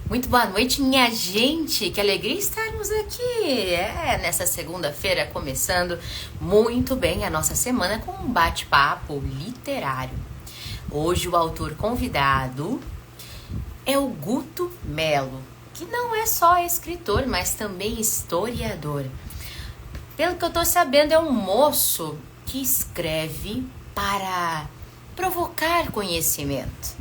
Muito boa noite, minha gente. Que alegria estarmos aqui. Nessa segunda-feira, começando muito bem a nossa semana com um bate-papo literário. Hoje o autor convidado é o Guto Melo, que não é só escritor, mas também historiador. Pelo que eu tô sabendo, é um moço que escreve para provocar conhecimento,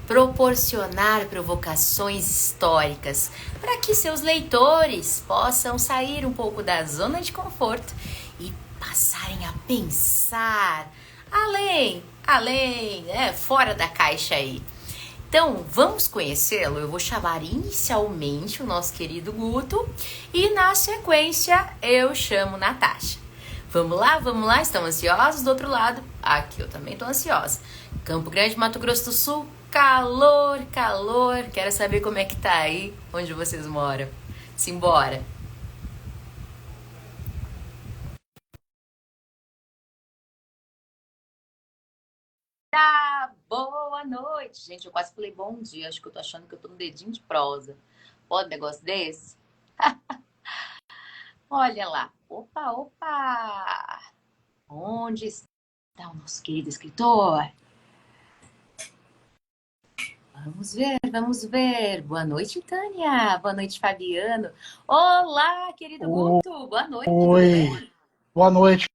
proporcionar provocações históricas para que seus leitores possam sair um pouco da zona de conforto e passarem a pensar fora da caixa aí. Então, vamos conhecê-lo? Eu vou chamar inicialmente o nosso querido Guto e na sequência eu chamo Natasha. Vamos lá? Estão ansiosos do outro lado? Aqui eu também tô ansiosa. Campo Grande, Mato Grosso do Sul, calor, calor. Quero saber como é que tá aí, onde vocês moram. Simbora. Boa noite, gente. Eu quase falei bom dia. Acho que eu tô achando que eu tô no dedinho de prosa. Pode um negócio desse? Olha lá. Opa, opa. Onde está o nosso querido escritor? Vamos ver, vamos ver. Boa noite, Tânia. Boa noite, Fabiano. Olá, querido Guto. Boa noite, tudo Oi, bem? boa noite,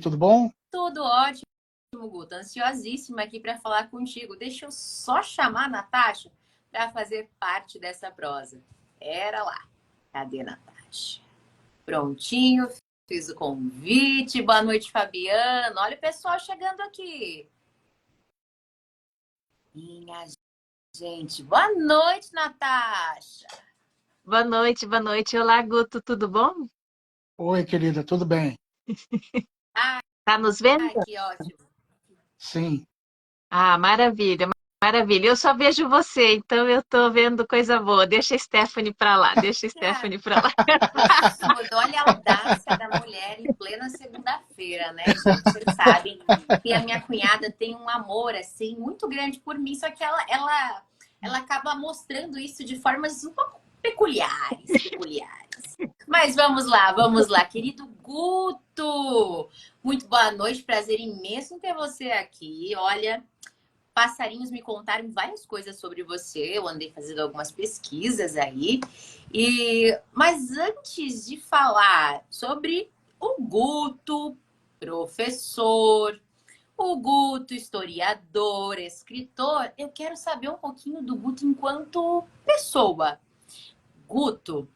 tudo bom? Tudo ótimo, Guto. Ansiosíssima aqui para falar contigo. Deixa eu só chamar a Natasha para fazer parte dessa prosa. Era lá. Cadê a Natasha? Prontinho, fiz o convite. Boa noite, Fabiano. Olha o pessoal chegando aqui. Minha gente, boa noite, Natasha. Boa noite. Olá, Guto, tudo bom? Oi, querida, tudo bem? Tá nos vendo? Ai, que ótimo. Sim. Ah, maravilha, maravilha. Eu só vejo você, então eu tô vendo coisa boa. Deixa a Stephanie pra lá, deixa a Ah, Stephanie pra lá. que absurdo. Olha a audácia da mulher em plena segunda-feira, né, gente? Vocês sabem que a minha cunhada tem um amor, assim, muito grande por mim, só que ela acaba mostrando isso de formas um pouco peculiares. Mas vamos lá, querido Guto. Muito boa noite, prazer imenso em ter você aqui. Olha, passarinhos me contaram várias coisas sobre você. Eu andei fazendo algumas pesquisas aí. Mas antes de falar sobre o Guto, professor, o Guto, historiador, escritor, eu quero saber um pouquinho do Guto enquanto pessoa. Guto,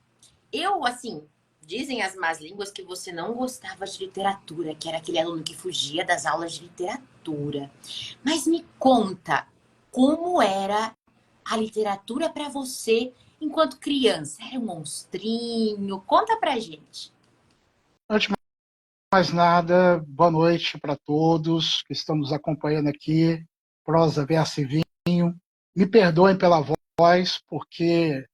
eu, assim, dizem as más línguas que você não gostava de literatura, que era aquele aluno que fugia das aulas de literatura. Mas me conta, como era a literatura para você enquanto criança? Era um monstrinho? Conta pra gente. Antes de mais nada, boa noite para todos que estão nos acompanhando aqui, prosa, verso e vinho. Me perdoem pela voz, porque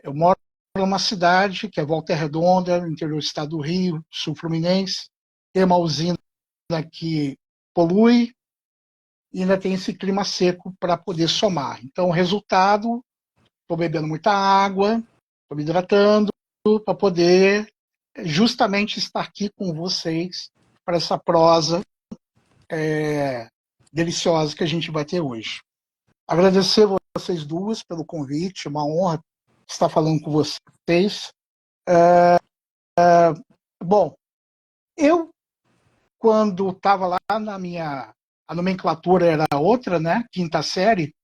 eu moro numa cidade que é Volta Redonda, no interior do estado do Rio, sul fluminense. Tem uma usina que polui e ainda tem esse clima seco para poder somar. Então, o resultado, estou bebendo muita água, estou me hidratando para poder justamente estar aqui com vocês para essa prosa deliciosa que a gente vai ter hoje. Agradecer vocês duas pelo convite, uma honra estar falando com vocês. Bom, eu, quando estava lá na minha. A nomenclatura era outra, né? Quinta série,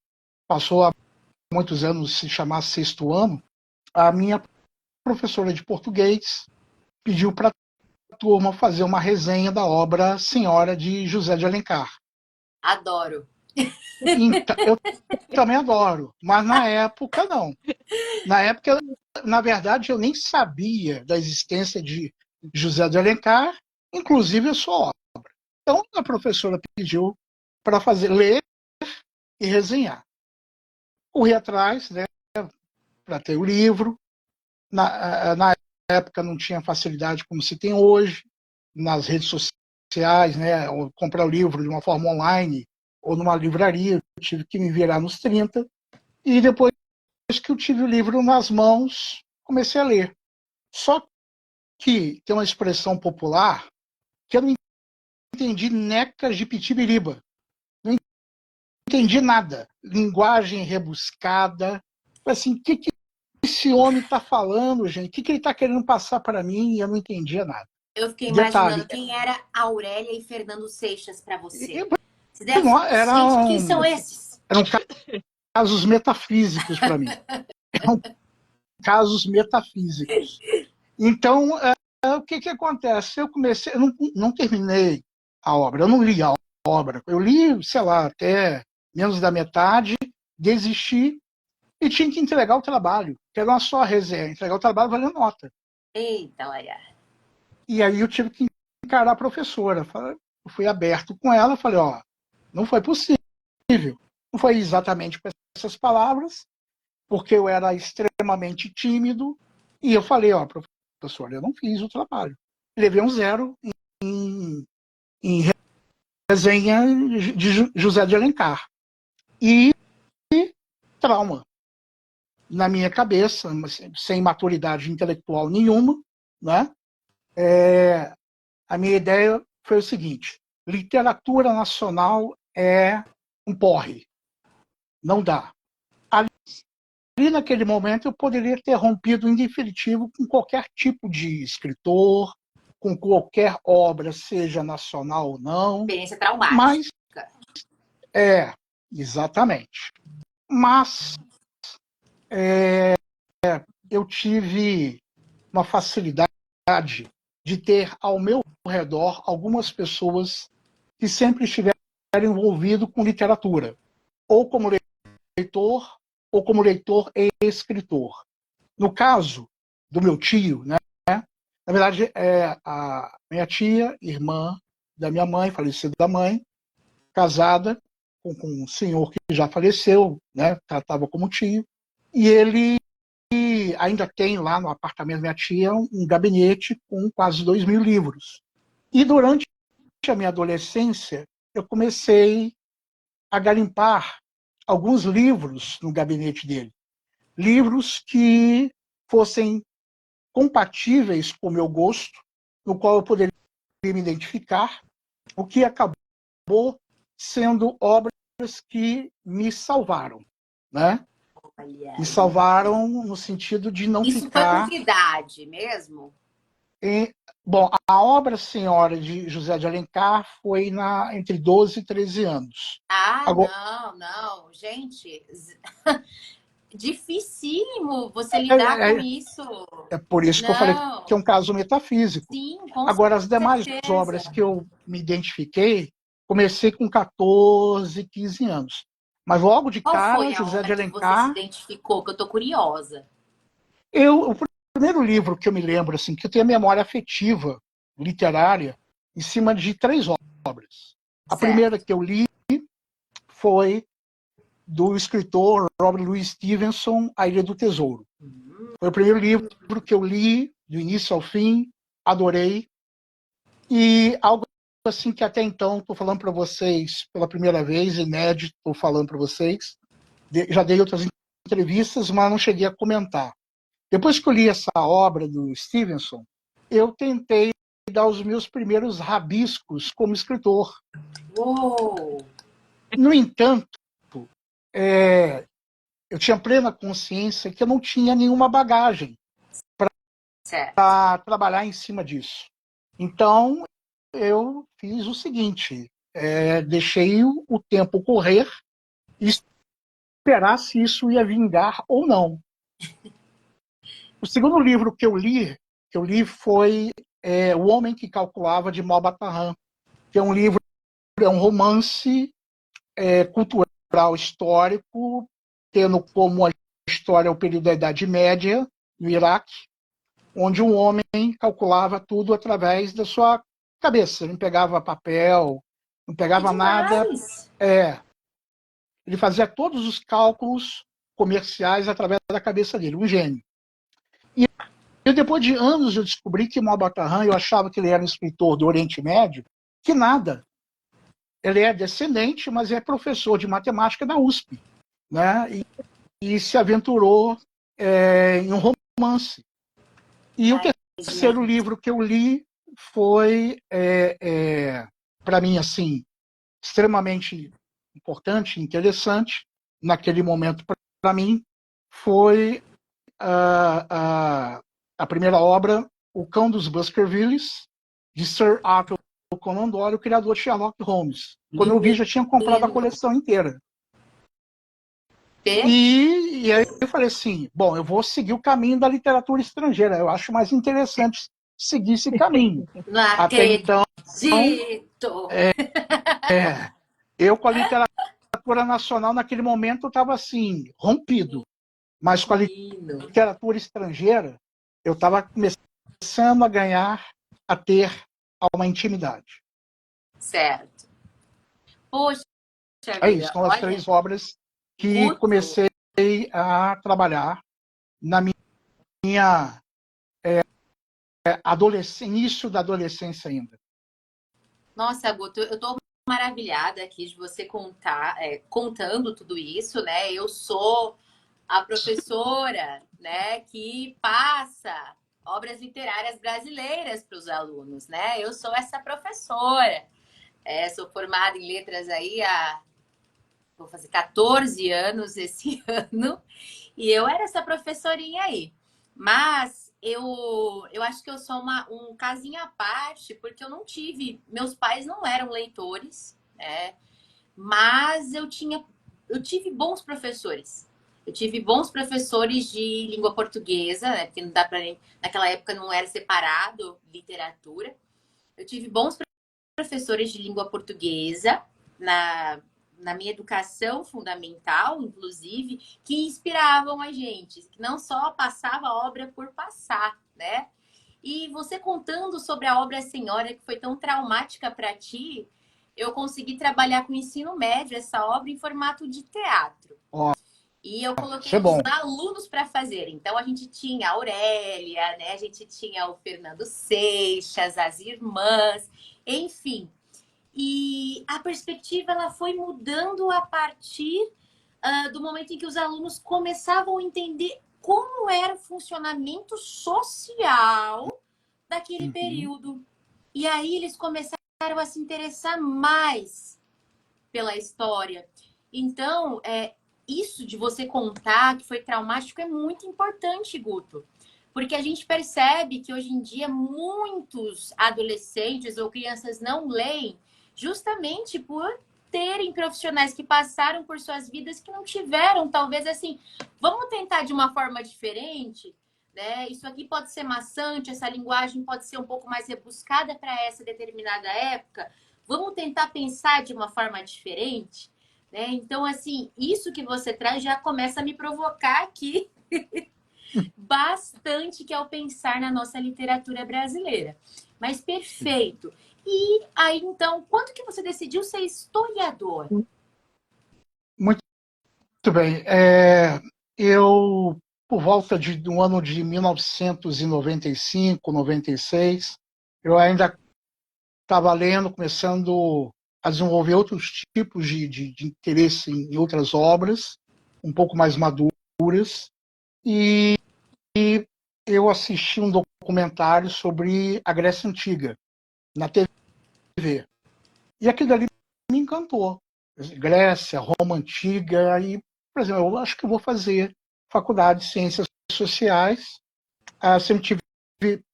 passou há muitos anos se chamar sexto ano. A minha professora de português pediu para a turma fazer uma resenha da obra Senhora de José de Alencar. Adoro. Então, eu também adoro, mas na época não. Na época, na verdade, eu nem sabia da existência de José de Alencar, inclusive a sua obra. Então, a professora pediu para fazer ler e resenhar. Corri atrás, né, para ter o livro. Na época não tinha facilidade como se tem hoje, nas redes sociais, né, ou comprar o livro de uma forma online ou numa livraria, eu tive que me virar nos 30, e depois que eu tive o livro nas mãos, comecei a ler. Só que tem uma expressão popular que eu não entendi necas de pitibiriba. Não entendi nada. Linguagem rebuscada. Assim, o que esse homem está falando, gente? O que ele está querendo passar para mim? E eu não entendia nada. Eu fiquei Detalhe, imaginando quem era Aurélia e Fernando Seixas para você. eu- Você deve... Gente, quem são esses? eram casos metafísicos para mim. Eram casos metafísicos. Então, o que acontece? Eu comecei, eu não terminei a obra, eu não li a obra. Eu li, sei lá, até menos da metade, desisti e tinha que entregar o trabalho, que era uma só resenha, entregar o trabalho valendo nota. Eita, olha. E aí eu tive que encarar a professora. Eu fui aberto com ela, falei, ó, não foi possível. Não foi exatamente com essas palavras, porque eu era extremamente tímido, e eu falei, ó, professora, eu não fiz o trabalho. Levei um 0 em resenha de José de Alencar. E trauma na minha cabeça, sem maturidade intelectual nenhuma, né? A minha ideia foi o seguinte: literatura nacional é um porre, não dá. Ali naquele momento eu poderia ter rompido em definitivo com qualquer tipo de escritor, com qualquer obra, seja nacional ou não. Experiência traumática. Mas exatamente. Mas eu tive uma facilidade de ter ao meu redor algumas pessoas que sempre estiveram envolvidos com literatura, ou como leitor, ou como leitor e escritor. No caso do meu tio, né, na verdade, é a minha tia, irmã da minha mãe, falecida da mãe, casada com um senhor que já faleceu, né, tratava como tio, e ele ainda tem lá no apartamento da minha tia um gabinete com quase 2.000 livros. E durante a minha adolescência, eu comecei a garimpar alguns livros no gabinete dele. Livros que fossem compatíveis com o meu gosto, no qual eu poderia me identificar, o que acabou sendo obras que me salvaram, né? Me salvaram no sentido de não Isso foi com ficar... que idade mesmo? Bom, a obra Senhora de José de Alencar foi entre 12 e 13 anos. Ah, Agora, não. Gente, dificílimo você lidar com isso. é por isso que eu falei que é um Não. caso metafísico. Sim, com Agora, as demais certeza. obras que eu me identifiquei, comecei com 14, 15 anos. Mas logo de Qual cara, foi a José de obra que você se Alencar, identificou? Que eu tô curiosa. o primeiro livro que eu me lembro, assim, que eu tenho a memória afetiva, literária, em cima de 3 obras. A primeira Certo. que eu li foi do escritor Robert Louis Stevenson, A Ilha do Tesouro. Foi o primeiro livro que eu li, do início ao fim, adorei. E algo assim que até então estou falando para vocês pela primeira vez, inédito, estou falando para vocês. Já dei outras entrevistas, mas não cheguei a comentar. Depois que eu li essa obra do Stevenson, eu tentei dar os meus primeiros rabiscos como escritor. Uou! No entanto, eu tinha plena consciência que eu não tinha nenhuma bagagem para trabalhar em cima disso. Então, eu fiz o seguinte, deixei o tempo correr e esperar se isso ia vingar ou não. O segundo livro que eu li foi O Homem que Calculava, de Maupassant, que é um livro, é um romance cultural histórico, tendo como a história o período da Idade Média, no Iraque, onde um homem calculava tudo através da sua cabeça. Ele não pegava papel, não pegava nada. Ele fazia todos os cálculos comerciais através da cabeça dele, um gênio. E depois de anos eu descobri que Maupassant, eu achava que ele era um escritor do Oriente Médio, que nada. Ele é descendente, mas é professor de matemática da USP, né? e se aventurou em um romance. E o Ai, terceiro gente. livro que eu li foi, para mim, assim, extremamente importante, interessante, naquele momento para mim, foi a primeira obra, O Cão dos Baskervilles, de Sir Arthur Conan Doyle, o criador de Sherlock Holmes. Quando eu vi, já tinha comprado a Menino. coleção inteira. E aí eu falei assim, bom, eu vou seguir o caminho da literatura estrangeira. Eu acho mais interessante seguir esse caminho. Não Até então, acredito. eu com a literatura nacional, naquele momento, eu estava assim, rompido. Mas com a Menino. literatura estrangeira, eu estava começando a ganhar, a ter uma intimidade. Certo. Poxa É isso, vida, são as olha, 3 obras que Guto. comecei a trabalhar na minha início da adolescência ainda. Nossa, Guto, eu tô maravilhada aqui de você contar, contando tudo isso, né? Eu sou a professora, né, que passa obras literárias brasileiras para os alunos, né? Eu sou essa professora. Sou formada em letras aí vou fazer 14 anos esse ano, e eu era essa professorinha aí. Mas eu acho que eu sou um casinho à parte, porque eu não tive, meus pais não eram leitores, né? Mas eu tive bons professores. Eu tive bons professores de língua portuguesa, né? Porque não dá para naquela época não era separado literatura. Eu tive bons professores de língua portuguesa na minha educação fundamental, inclusive, que inspiravam a gente, que não só passava a obra por passar, né? E você contando sobre a obra Senhora, que foi tão traumática para ti, eu consegui trabalhar com o ensino médio essa obra em formato de teatro. Ó, E eu isso coloquei é os bom. alunos para fazer. Então a gente tinha a Aurélia, né? A gente tinha o Fernando Seixas, as irmãs, enfim. E a perspectiva ela foi mudando a partir do momento em que os alunos começavam a entender como era o funcionamento social daquele Uhum. período. E aí eles começaram a se interessar mais pela história. Então, isso de você contar que foi traumático é muito importante, Guto. Porque a gente percebe que hoje em dia muitos adolescentes ou crianças não leem justamente por terem profissionais que passaram por suas vidas que não tiveram, talvez assim, vamos tentar de uma forma diferente, né? Isso aqui pode ser maçante, essa linguagem pode ser um pouco mais rebuscada para essa determinada época. Vamos tentar pensar de uma forma diferente, né? Então, assim, isso que você traz já começa a me provocar aqui bastante, que é o pensar na nossa literatura brasileira. Mas perfeito. E aí, então, quando que você decidiu ser historiador? Muito bem. Eu, por volta do ano de 1995, 96, eu ainda estava lendo, começando a desenvolver outros tipos de interesse em outras obras, um pouco mais maduras, e eu assisti um documentário sobre a Grécia Antiga, na TV. E aquilo ali me encantou. Grécia, Roma Antiga, e, por exemplo, eu acho que eu vou fazer faculdade de Ciências Sociais. Sempre tive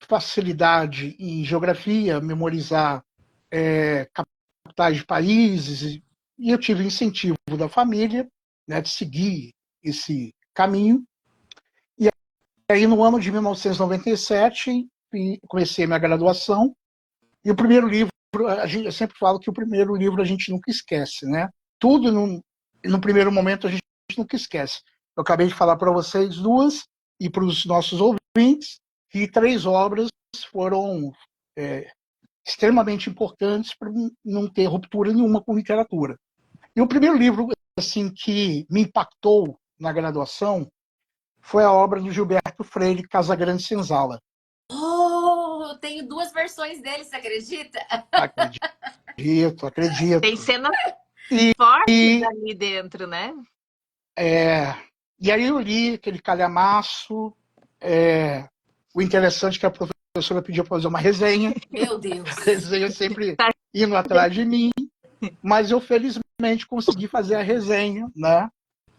facilidade em geografia, memorizar capitais de países, e eu tive incentivo da família, né, de seguir esse caminho. E aí, no ano de 1997, comecei a minha graduação, e o primeiro livro, eu sempre falo que o primeiro livro a gente nunca esquece, né? Tudo no primeiro momento a gente nunca esquece. Eu acabei de falar para vocês 2 e para os nossos ouvintes que 3 obras foram extremamente importantes para não ter ruptura nenhuma com literatura. E o primeiro livro assim que me impactou na graduação foi a obra do Gilberto Freire, Casagrande Senzala. Oh, eu tenho duas versões dele, você acredita? Acredito, Tem acredito. cenas E, fortes e ali dentro, né? E aí eu li aquele calhamaço. O interessante é que a professora pediu para fazer uma resenha. Meu Deus. A resenha sempre indo atrás de mim. Mas eu, felizmente, consegui fazer a resenha, né?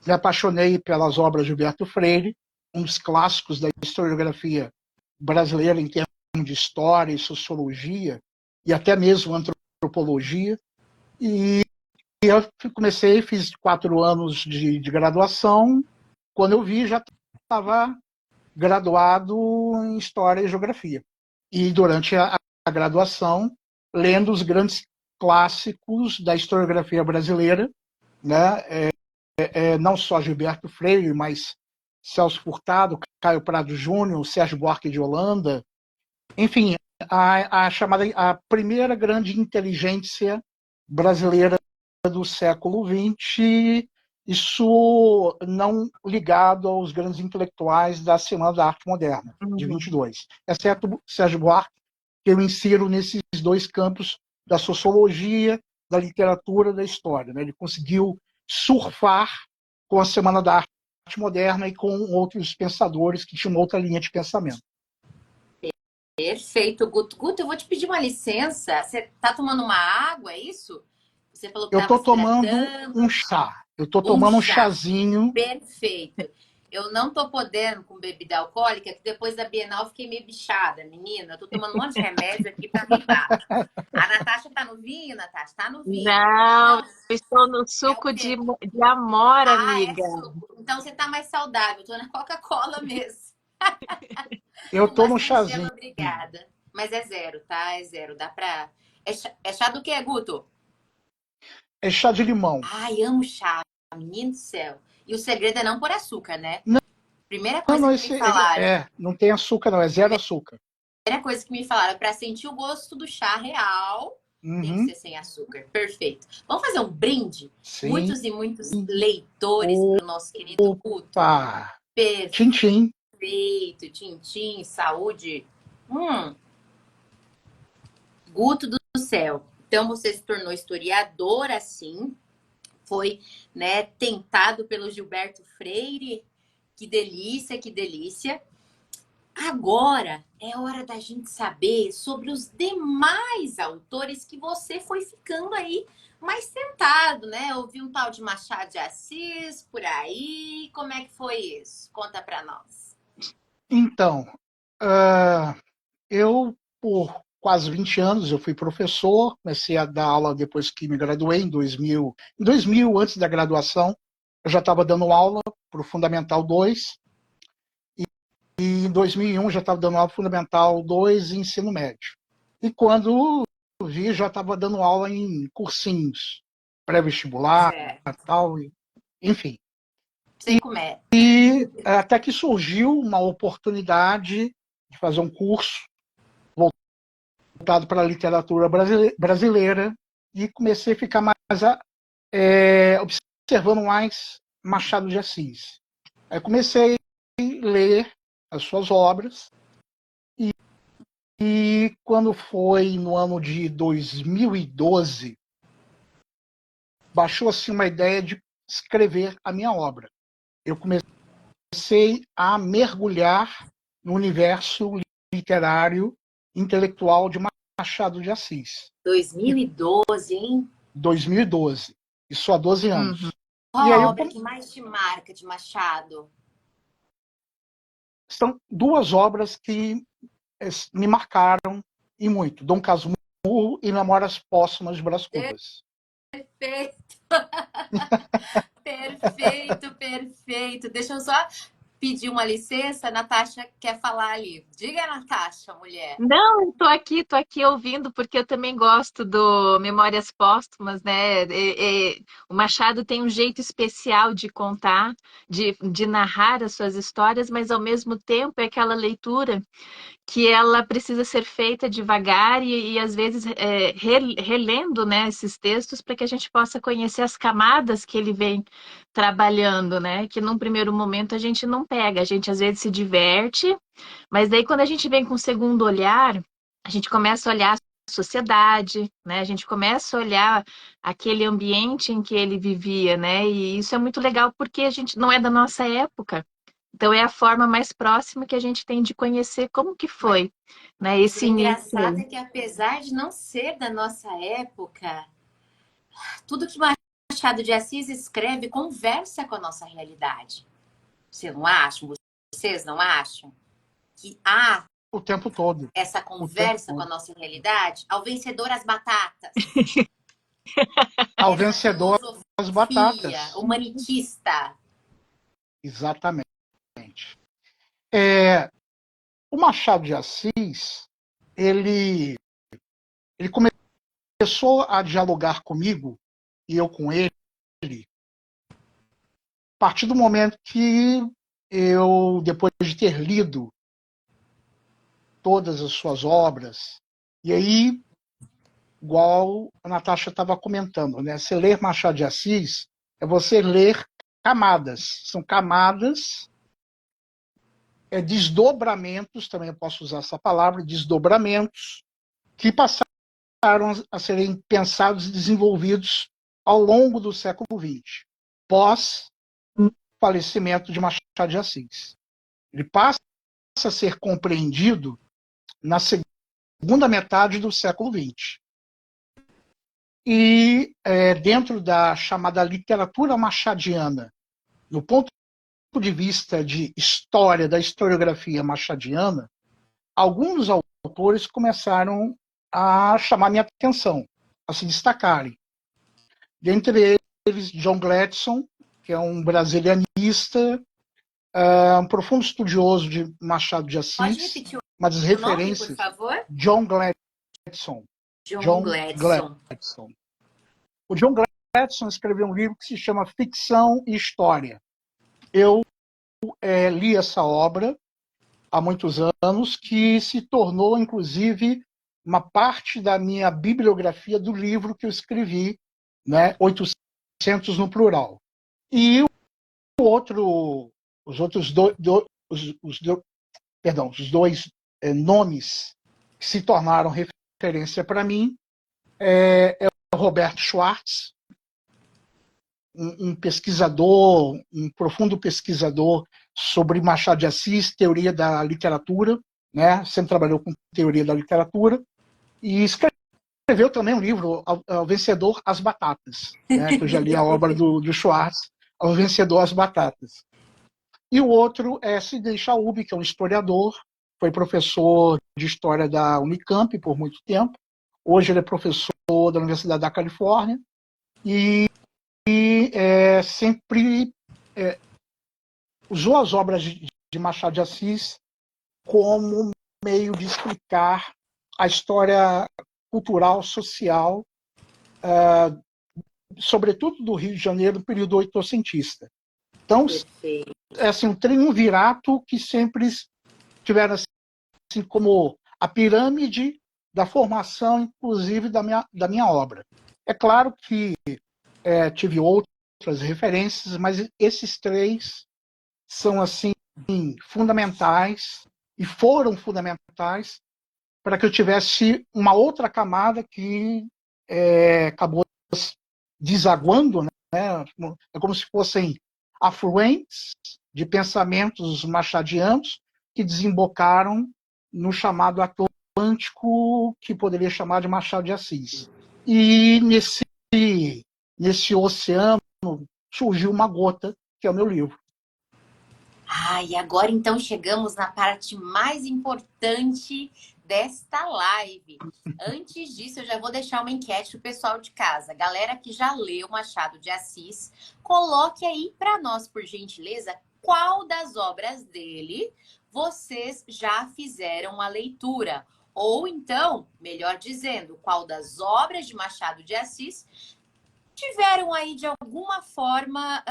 Me apaixonei pelas obras de Gilberto Freire, um dos clássicos da historiografia brasileira em termos de história e sociologia, e até mesmo antropologia. E eu comecei, fiz 4 anos de graduação. Quando eu vi, já estava graduado em História e Geografia. E durante a graduação, lendo os grandes clássicos da historiografia brasileira, né? Não só Gilberto Freire, mas Celso Furtado, Caio Prado Júnior, Sérgio Buarque de Holanda, enfim, a primeira grande inteligência brasileira do século XX, isso não ligado aos grandes intelectuais da Semana da Arte Moderna, de 22, exceto Sérgio Buarque, que eu insiro nesses 2 campos da sociologia, da literatura, da história. Né? Ele conseguiu surfar com a Semana da Arte Moderna e com outros pensadores que tinham outra linha de pensamento. Perfeito, Guto. Guto, eu vou te pedir uma licença. Você tá tomando uma água, é isso? Você falou que Eu estava estou se tomando hidratando. um chá. Eu estou tomando um chazinho. Perfeito. Eu não tô podendo com bebida alcoólica, que depois da Bienal eu fiquei meio bichada, menina. Eu tô tomando um monte de remédio aqui para rimar. A Natasha tá no vinho, Natasha? Tá no vinho. Não, Então, estou no é o suco quê? de amora, Ah, é amiga. suco. Então você tá mais saudável. Eu tô na Coca-Cola mesmo. Eu Com estou no bastante gelo, chazinho. obrigada. Mas é zero, tá? É zero. Dá pra. É chá do quê, Guto? É chá de limão. Ai, amo chá, menino do céu. E o segredo é não pôr açúcar, né? Não, Primeira não, coisa que me falaram. não tem açúcar, não. É zero açúcar. Primeira coisa que me falaram, para sentir o gosto do chá real, tem que Uhum, ser sem açúcar. Perfeito. Vamos fazer um brinde? sim. Muitos e muitos leitores para o nosso querido Guto. Opa! Perfeito, Tchim-tchim. tintim, saúde. Guto do céu. Então você se tornou historiador assim, foi, né, tentado pelo Gilberto Freire. Que delícia, que delícia. Agora é hora da gente saber sobre os demais autores que você foi ficando aí mais tentado, né? Ouvi um tal de Machado de Assis por aí. Como é que foi isso? Conta pra nós. Então, eu, por quase 20 anos, eu fui professor, comecei a dar aula depois que me graduei, em 2000. Em 2000, antes da graduação, eu já estava dando aula para o Fundamental 2, e em 2001 já estava dando aula Fundamental 2 e Ensino Médio. E quando eu vi, já estava dando aula em cursinhos, pré-vestibular, tal, enfim. Sei como é. E até que surgiu uma oportunidade de fazer um curso voltado para a literatura brasileira e comecei a ficar mais observando mais Machado de Assis. Aí comecei a ler as suas obras e quando foi no ano de 2012, baixou assim uma ideia de escrever a minha obra. Eu comecei a mergulhar no universo literário intelectual de Machado de Assis. 2012, hein? 2012. Isso há 12 anos. Uhum. Qual E aí a obra que mais te marca de Machado? são 2 obras que me marcaram e muito. Dom Casmurro e Memórias Póstumas de Brás Cubas. Perfeito. Perfeito, perfeito. Deixa eu só pedir uma licença. A Natasha quer falar ali. Diga, Natasha, mulher. Não, tô aqui ouvindo, porque eu também gosto do Memórias Póstumas, né? O Machado tem um jeito especial de contar, de narrar as suas histórias, mas ao mesmo tempo é aquela leitura que ela precisa ser feita devagar e às vezes relendo, né, esses textos para que a gente possa conhecer as camadas que ele vem trabalhando, né? Que num primeiro momento a gente não pega, a gente às vezes se diverte, mas daí quando a gente vem com o segundo olhar, a gente começa a olhar sociedade, né? A gente começa a olhar aquele ambiente em que ele vivia, né? E isso é muito legal porque a gente não é da nossa época. Então é a forma mais próxima que a gente tem de conhecer como que Mas foi, né? o Esse início engraçado aí. é que apesar de não ser da nossa época, tudo que Machado de Assis escreve conversa com a nossa realidade. Você não acha? Vocês não acham? Que há O tempo todo. essa O tempo conversa com a todo. nossa realidade? Ao vencedor as batatas. Ao Essa vencedor, as filosofia batatas. humanitista. Exatamente. É, o Machado de Assis, ele começou a dialogar comigo, e eu com ele, a partir do momento que eu, depois de ter lido todas as suas obras, e aí, igual a Natasha estava comentando, né? Você ler Machado de Assis é você ler camadas. São camadas, desdobramentos, também eu posso usar essa palavra, desdobramentos, que passaram a serem pensados e desenvolvidos ao longo do século XX, pós falecimento de Machado de Assis. Ele passa a ser compreendido na segunda metade do século XX. E dentro da chamada literatura machadiana, no ponto de vista de história, da historiografia machadiana, alguns autores começaram a chamar minha atenção, a se destacarem. Dentre eles, John Gladstone, que é um brasilianista, um profundo estudioso de Machado de Pode Assis, repetir uma das o nome, por referências, favor? John Gladstone. John John Gladstone. Gladstone. O John Gladstone escreveu um livro que se chama Ficção e História. Eu li essa obra há muitos anos, que se tornou, inclusive, uma parte da minha bibliografia do livro que eu escrevi, né, 800 no plural. E os outros os dois nomes que se tornaram referência para mim é o Roberto Schwartz, um pesquisador, um profundo pesquisador sobre Machado de Assis, teoria da literatura, né? Sempre trabalhou com teoria da literatura, e escreveu também um livro, Ao Vencedor as Batatas, né? Que eu já li a obra do Schwartz, Ao Vencedor as Batatas. E o outro é Sidney Chaub, que é um historiador, foi professor de História da Unicamp por muito tempo, hoje ele é professor da Universidade da Califórnia, e sempre usou as obras de Machado de Assis como meio de explicar a história cultural, social, sobretudo do Rio de Janeiro, no período oitocentista. Então, é assim, um triunvirato que sempre tiveram assim, como a pirâmide da formação, inclusive, da minha obra. É claro que tive outras referências, mas esses três são assim fundamentais e foram fundamentais para que eu tivesse uma outra camada que acabou desaguando, né? É como se fossem afluentes de pensamentos machadianos que desembocaram no chamado Atlântico, que poderia chamar de Machado de Assis. E nesse oceano surgiu uma gota, que é o meu livro. E agora então chegamos na parte mais importante desta live. Antes disso, eu já vou deixar uma enquete pro pessoal de casa. Galera que já leu Machado de Assis, coloque aí para nós, por gentileza, qual das obras dele vocês já fizeram a leitura. Ou então, melhor dizendo, qual das obras de Machado de Assis tiveram aí de alguma forma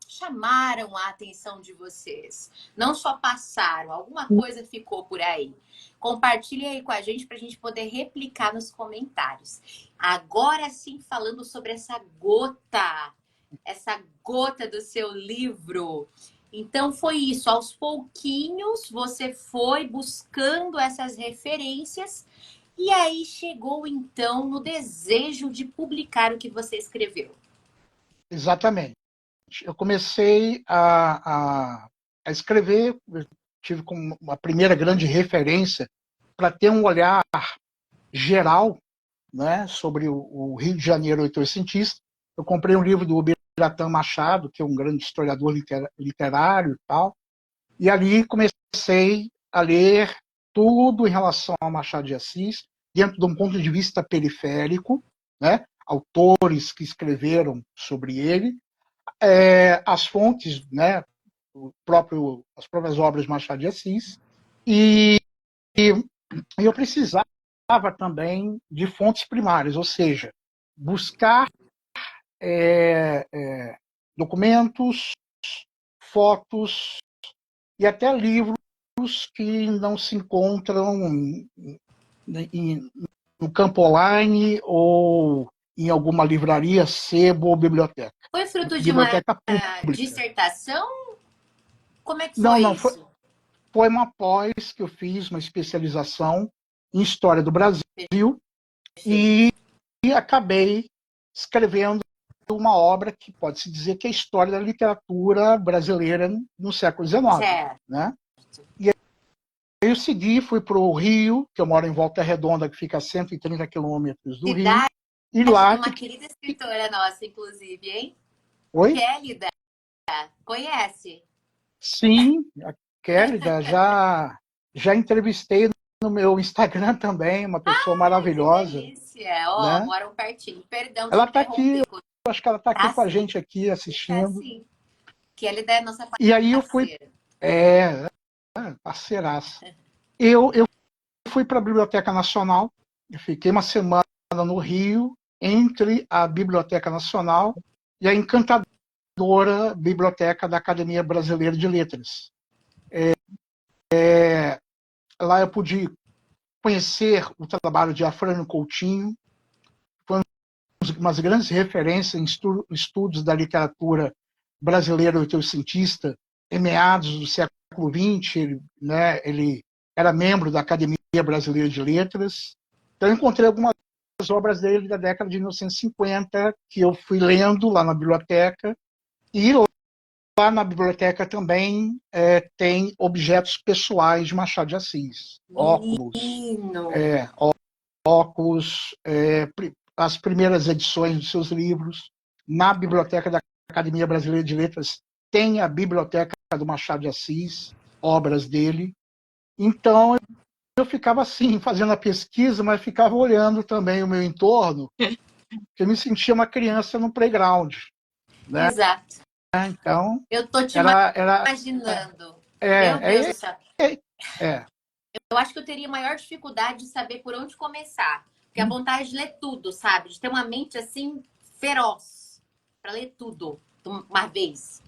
chamaram a atenção de vocês, não só passaram, alguma coisa ficou por aí. Compartilhe aí com a gente para a gente poder replicar nos comentários. Agora sim, falando sobre essa gota do seu livro. Então foi isso, aos pouquinhos você foi buscando essas referências E aí chegou então no desejo de publicar o que você escreveu. Exatamente. Eu comecei a escrever, eu tive como uma primeira grande referência para ter um olhar geral, né, sobre o Rio de Janeiro oitocentista. Eu comprei um livro do Ubiratã Machado, que é um grande historiador literário e tal, e ali comecei a ler tudo em relação ao Machado de Assis, dentro de um ponto de vista periférico, né, autores que escreveram sobre ele, as fontes, né, as próprias obras de Machado de Assis, e eu precisava também de fontes primárias, ou seja, buscar documentos, fotos e até livros que não se encontram no campo online ou em alguma livraria, sebo ou biblioteca. Foi fruto de uma Biblioteca pública. dissertação? Como é que Não, foi não, isso? foi uma pós que eu fiz, uma especialização em História do Brasil, Perfeito. e acabei escrevendo uma obra que pode-se dizer que é a história da literatura brasileira no século XIX. Certo. Né? E aí eu segui, fui para o Rio, que eu moro em Volta Redonda, que fica a 130 quilômetros do Rio, Cidade e de lá uma que... querida escritora nossa, inclusive, hein? Oi? Kélida. Conhece? Sim, a Kélida, já entrevistei no meu Instagram também, uma pessoa Ai, que maravilhosa, delícia. Ó, né? moram pertinho. Perdão de Ela está aqui, interromper. eu acho que ela está aqui Tá com a sim, gente aqui tá assistindo. sim. Kélida é nossa E aí eu fui, parceira. é, parceiraça. Eu fui para a Biblioteca Nacional, eu fiquei uma semana no Rio, entre a Biblioteca Nacional e a encantadora Biblioteca da Academia Brasileira de Letras. Lá eu pude conhecer o trabalho de Afrânio Coutinho, foi umas grandes referências em estudos da literatura brasileira oitocentista, em meados do século XX, ele era membro da Academia Brasileira de Letras. Então eu encontrei algumas obras dele da década de 1950 que eu fui lendo lá na biblioteca, e lá na biblioteca também tem objetos pessoais de Machado de Assis, óculos, Menino. óculos, as primeiras edições dos seus livros. Na biblioteca da Academia Brasileira de Letras tem a biblioteca do Machado de Assis, obras dele. Então eu ficava assim, fazendo a pesquisa, mas ficava olhando também o meu entorno, porque eu me sentia uma criança no playground, né? Exato. Então Eu tô te era imaginando. Meu Deus é, do céu. é, é, Eu acho que eu teria maior dificuldade de saber por onde começar. Porque a vontade de ler tudo, sabe? De ter uma mente assim feroz para ler tudo de uma vez.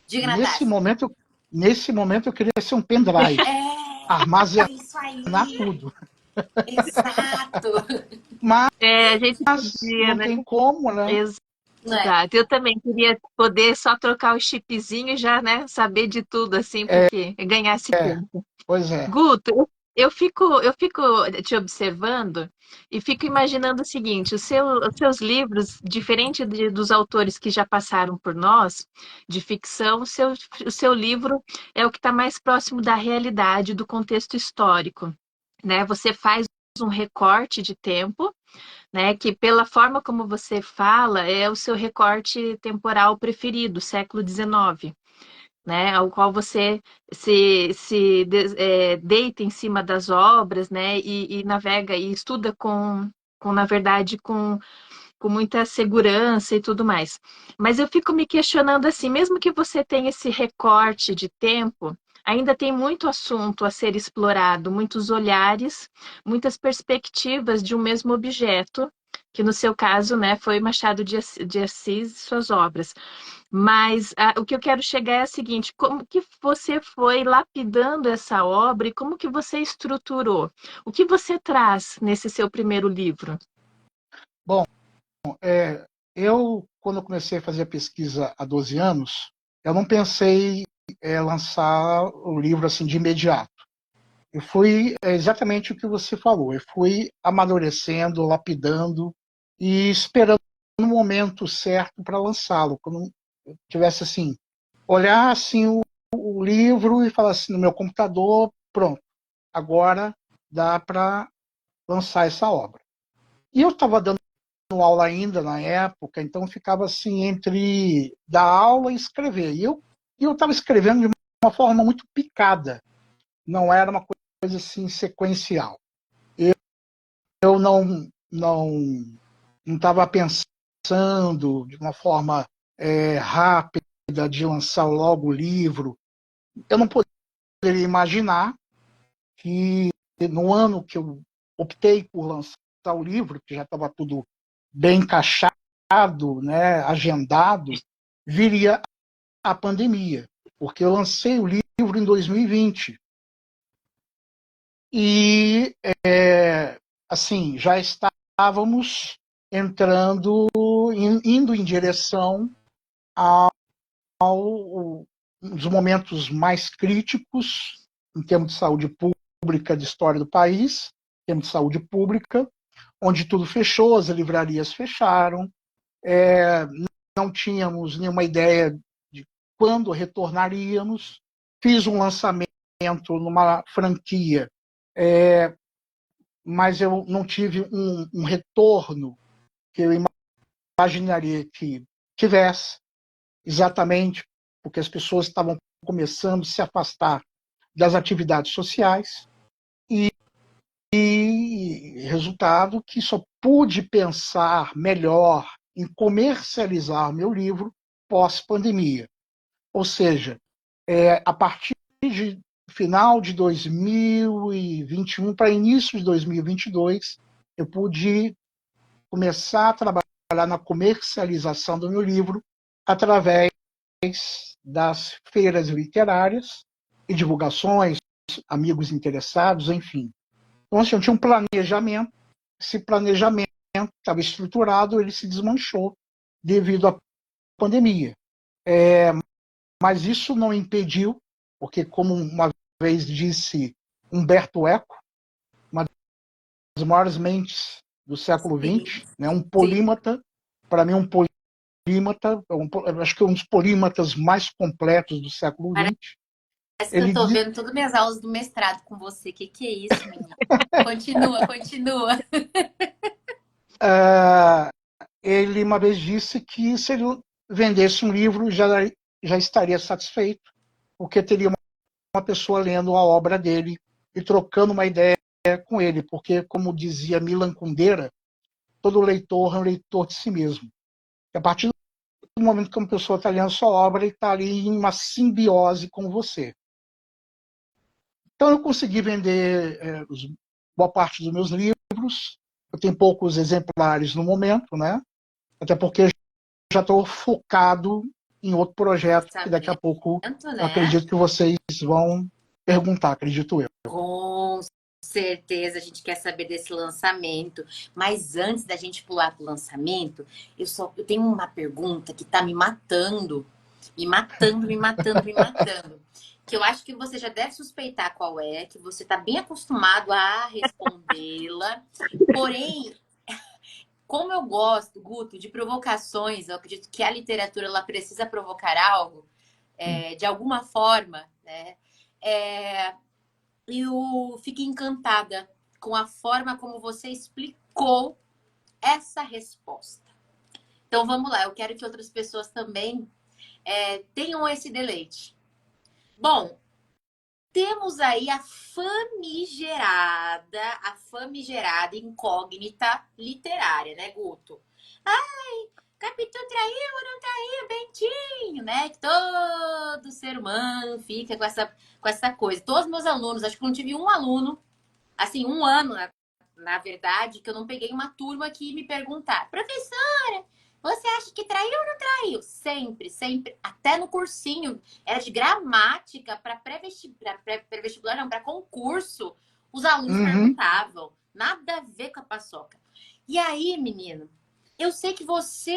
Diga, nesse Natasha. momento nesse momento eu queria ser um pendrive, armazenar É isso aí. tudo. Exato. Mas A gente podia, não né? tem como, né? Não é? Exato. Eu também queria poder só trocar o chipzinho e já, né, saber de tudo, assim, É, porque ganhasse tempo. pois é. Guto, eu fico te observando e fico imaginando o seguinte: os seus livros, diferente dos autores que já passaram por nós, de ficção, o seu livro é o que está mais próximo da realidade, do contexto histórico, né? Você faz um recorte de tempo, né? Que pela forma como você fala, é o seu recorte temporal preferido, século XIX, né, ao qual você deita em cima das obras, né, e navega e estuda na verdade, com muita segurança e tudo mais. Mas eu fico me questionando assim, mesmo que você tenha esse recorte de tempo, ainda tem muito assunto a ser explorado, muitos olhares, muitas perspectivas de um mesmo objeto, que no seu caso, né, foi Machado de Assis e suas obras. Mas o que eu quero chegar é o seguinte: como que você foi lapidando essa obra e como que você estruturou? O que você traz nesse seu primeiro livro? Bom, quando eu comecei a fazer a pesquisa há 12 anos, eu não pensei em lançar o livro assim de imediato. Eu fui exatamente o que você falou. Eu fui amadurecendo, lapidando e esperando o momento certo para lançá-lo. Quando eu tivesse assim, olhar assim o livro e falar assim no meu computador, pronto, agora dá para lançar essa obra. E eu estava dando aula ainda na época, então ficava assim entre dar aula e escrever. E eu estava escrevendo de uma forma muito picada, não era uma coisa assim sequencial. Eu não estava pensando de uma forma rápida de lançar logo o livro. Eu não poderia imaginar que no ano que eu optei por lançar o livro, que já estava tudo bem encaixado, né, agendado, viria a pandemia, porque eu lancei o livro em 2020 e assim já estávamos entrando, indo em direção aos momentos mais críticos em termos de saúde pública, de história do país, em termos de saúde pública, onde tudo fechou, as livrarias fecharam, não tínhamos nenhuma ideia de quando retornaríamos. Fiz um lançamento numa franquia, mas eu não tive um retorno que eu imaginaria que tivesse, exatamente porque as pessoas estavam começando a se afastar das atividades sociais e resultado que só pude pensar melhor em comercializar meu livro pós-pandemia. Ou seja, a partir de final de 2021 para início de 2022, eu pude começar a trabalhar na comercialização do meu livro através das feiras literárias e divulgações, amigos interessados, enfim. Então, assim, eu tinha um planejamento, esse planejamento estava estruturado, ele se desmanchou devido à pandemia. Mas isso não impediu, porque, como uma vez disse Humberto Eco, uma das maiores mentes do século Sim, XX, né, um sim. polímata, para mim, um polímata, acho que é um dos polímatas mais completos do século XX. Parece que eu Ele, tô vendo todas minhas aulas do mestrado com você. Que é isso, menina? Continua, continua. ele uma vez disse que se ele vendesse um livro já estaria satisfeito, porque teria uma pessoa lendo a obra dele e trocando uma ideia com ele, porque, como dizia Milan Kundera, todo leitor é um leitor de si mesmo. E a partir do momento que uma pessoa está lendo a sua obra, ele está ali em uma simbiose com você. Então eu consegui vender boa parte dos meus livros. Eu tenho poucos exemplares no momento, né? Até porque eu já estou focado em outro projeto que daqui a pouco Lançamento, eu né? acredito que vocês vão perguntar, acredito eu. Com certeza a gente quer saber desse lançamento. Mas antes da gente pular para o lançamento, eu tenho uma pergunta que está me matando. Me matando, me matando, me matando. Que eu acho que você já deve suspeitar qual é, que você está bem acostumado a respondê-la. Porém, como eu gosto, Guto, de provocações, eu acredito que a literatura ela precisa provocar algo, de alguma forma, né? É, eu fiquei encantada com a forma como você explicou essa resposta. Então vamos lá, eu quero que outras pessoas também tenham esse deleite. Bom, temos aí a famigerada incógnita literária, né, Guto? Ai, Capitu traiu ou não traiu, Bentinho, né? Que todo ser humano fica com essa coisa. Todos os meus alunos, acho que não tive um aluno, assim, um ano, na verdade, que eu não peguei uma turma que me perguntar, professora, você acha que traiu ou não traiu? Sempre, sempre. Até no cursinho, era de gramática para pré-vestibular, não, para concurso. Os alunos Uhum. perguntavam. Nada a ver com a paçoca. E aí, menino, eu sei que você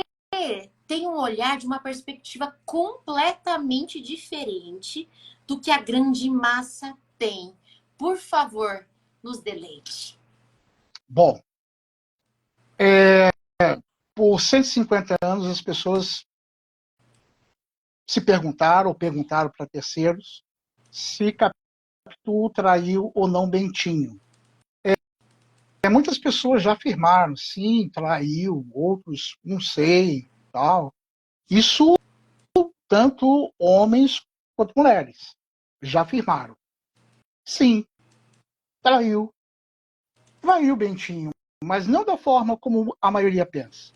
tem um olhar de uma perspectiva completamente diferente do que a grande massa tem. Por favor, nos deleite. Bom, por 150 anos as pessoas se perguntaram, ou perguntaram para terceiros, se Capitu traiu ou não Bentinho. Muitas pessoas já afirmaram, sim, traiu, outros, não sei, tal. Isso tanto homens quanto mulheres já afirmaram. Sim, traiu Bentinho, mas não da forma como a maioria pensa.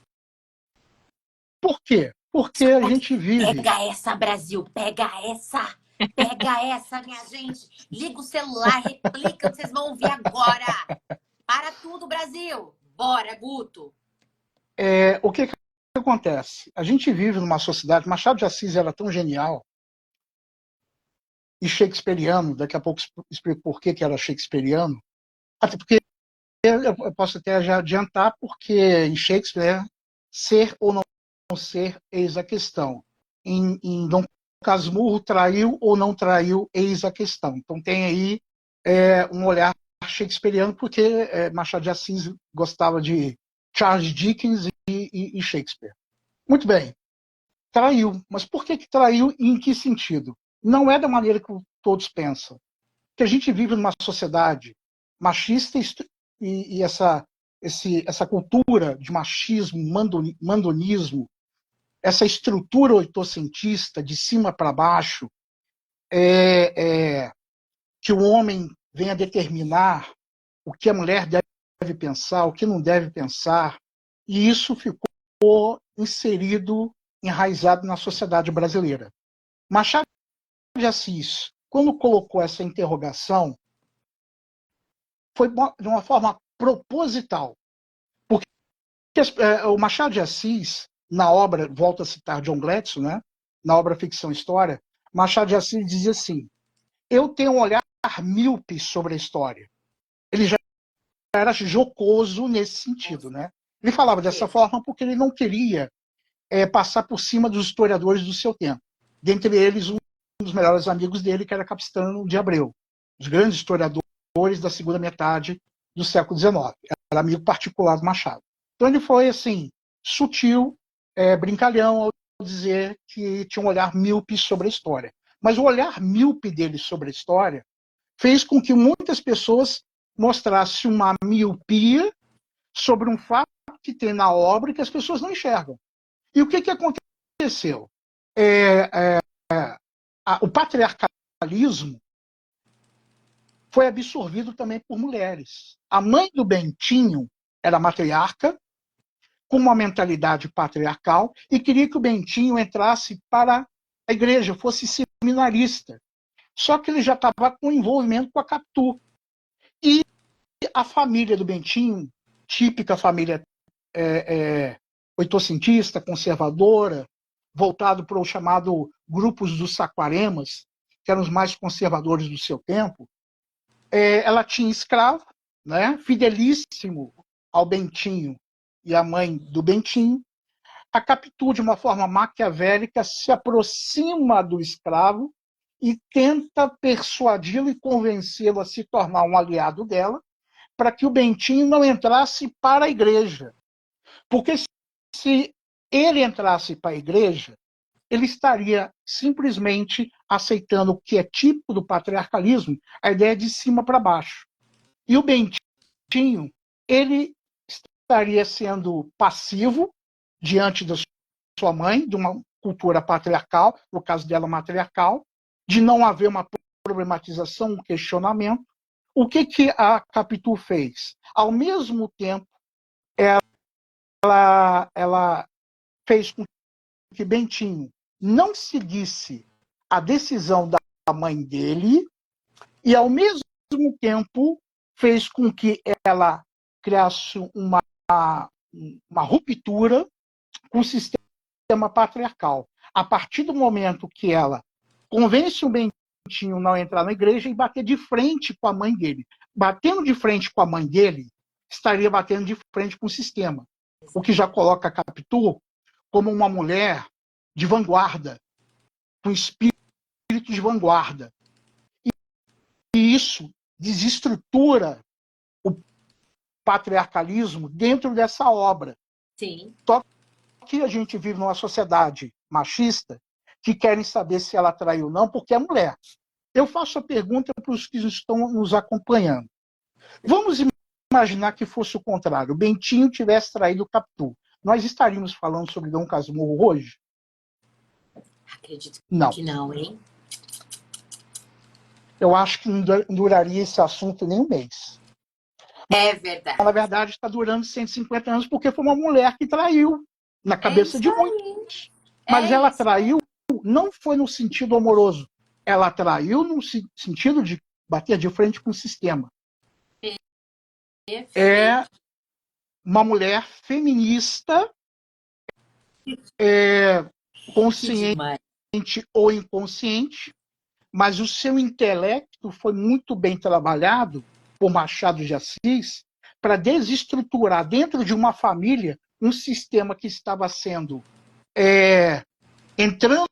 Por quê? Porque a gente vive... Pega essa, Brasil, pega essa! Pega essa, minha gente! Liga o celular, replica o que vocês vão ouvir agora! Para tudo, Brasil! Bora, Guto! O que acontece? A gente vive numa sociedade... Machado de Assis era tão genial e shakespeariano, daqui a pouco explico por que era shakespeariano, até porque eu posso até já adiantar, porque em Shakespeare, ser ou não ser, eis a questão. Em Dom Casmurro, traiu ou não traiu, eis a questão. Então tem aí um olhar shakespeariano, porque Machado de Assis gostava de Charles Dickens e Shakespeare. Muito bem, traiu. Mas por que traiu e em que sentido? Não é da maneira que todos pensam. Que a gente vive numa sociedade machista e essa cultura de machismo, mandonismo, essa estrutura oitocentista, de cima para baixo, que o homem venha determinar o que a mulher deve pensar, o que não deve pensar, e isso ficou inserido, enraizado na sociedade brasileira. Machado de Assis, quando colocou essa interrogação, foi de uma forma proposital. Porque o Machado de Assis, na obra, volto a citar John Gladstone, né, na obra Ficção e História, Machado de Assis dizia assim: eu tenho um olhar míope sobre a história. Ele já era jocoso nesse sentido. Né? Ele falava dessa forma porque ele não queria passar por cima dos historiadores do seu tempo. Dentre eles, um dos melhores amigos dele, que era Capistrano de Abreu, os grandes historiadores da segunda metade do século XIX. Era amigo particular do Machado. Então ele foi assim, sutil, brincalhão, ao dizer que tinha um olhar míope sobre a história. Mas o olhar míope dele sobre a história fez com que muitas pessoas mostrassem uma miopia sobre um fato que tem na obra e que as pessoas não enxergam. E o que aconteceu? O patriarcalismo foi absorvido também por mulheres. A mãe do Bentinho era matriarca, com uma mentalidade patriarcal, e queria que o Bentinho entrasse para a igreja, fosse seminarista. Só que ele já estava com envolvimento com a Capitu. E a família do Bentinho, típica família oitocentista, conservadora, voltado para o chamado grupos dos Saquaremas, que eram os mais conservadores do seu tempo, ela tinha escravo, né, fidelíssimo ao Bentinho e à mãe do Bentinho. A Capitu, de uma forma maquiavélica, se aproxima do escravo e tenta persuadi-lo e convencê-lo a se tornar um aliado dela, para que o Bentinho não entrasse para a igreja. Porque se ele entrasse para a igreja, ele estaria simplesmente aceitando o que é típico do patriarcalismo, a ideia de cima para baixo. E o Bentinho, ele estaria sendo passivo diante da sua mãe, de uma cultura patriarcal, no caso dela matriarcal, de não haver uma problematização, um questionamento. O que a Capitu fez? Ao mesmo tempo, ela fez com que Bentinho não seguisse a decisão da mãe dele e, ao mesmo tempo, fez com que ela criasse uma ruptura com o sistema patriarcal. A partir do momento que ela convence o Bentinho a não entrar na igreja e bater de frente com a mãe dele. Batendo de frente com a mãe dele, estaria batendo de frente com o sistema. O que já coloca a Capitu como uma mulher de vanguarda, com espírito de vanguarda. E isso desestrutura o patriarcalismo dentro dessa obra. Sim. Só que a gente vive numa sociedade machista que querem saber se ela traiu ou não, porque é mulher. Eu faço a pergunta para os que estão nos acompanhando. Vamos imaginar que fosse o contrário. O Bentinho tivesse traído o Capitu. Nós estaríamos falando sobre Dom Casmurro hoje? Acredito Não. que não, hein? Eu acho que não duraria esse assunto nem um mês. É verdade. Na verdade, está durando 150 anos porque foi uma mulher que traiu na cabeça de muitos. Mas ela traiu, não foi no sentido amoroso. Ela traiu no sentido de bater de frente com o sistema. É uma mulher feminista, consciente ou inconsciente, mas o seu intelecto foi muito bem trabalhado por Machado de Assis para desestruturar dentro de uma família um sistema que estava sendo entrando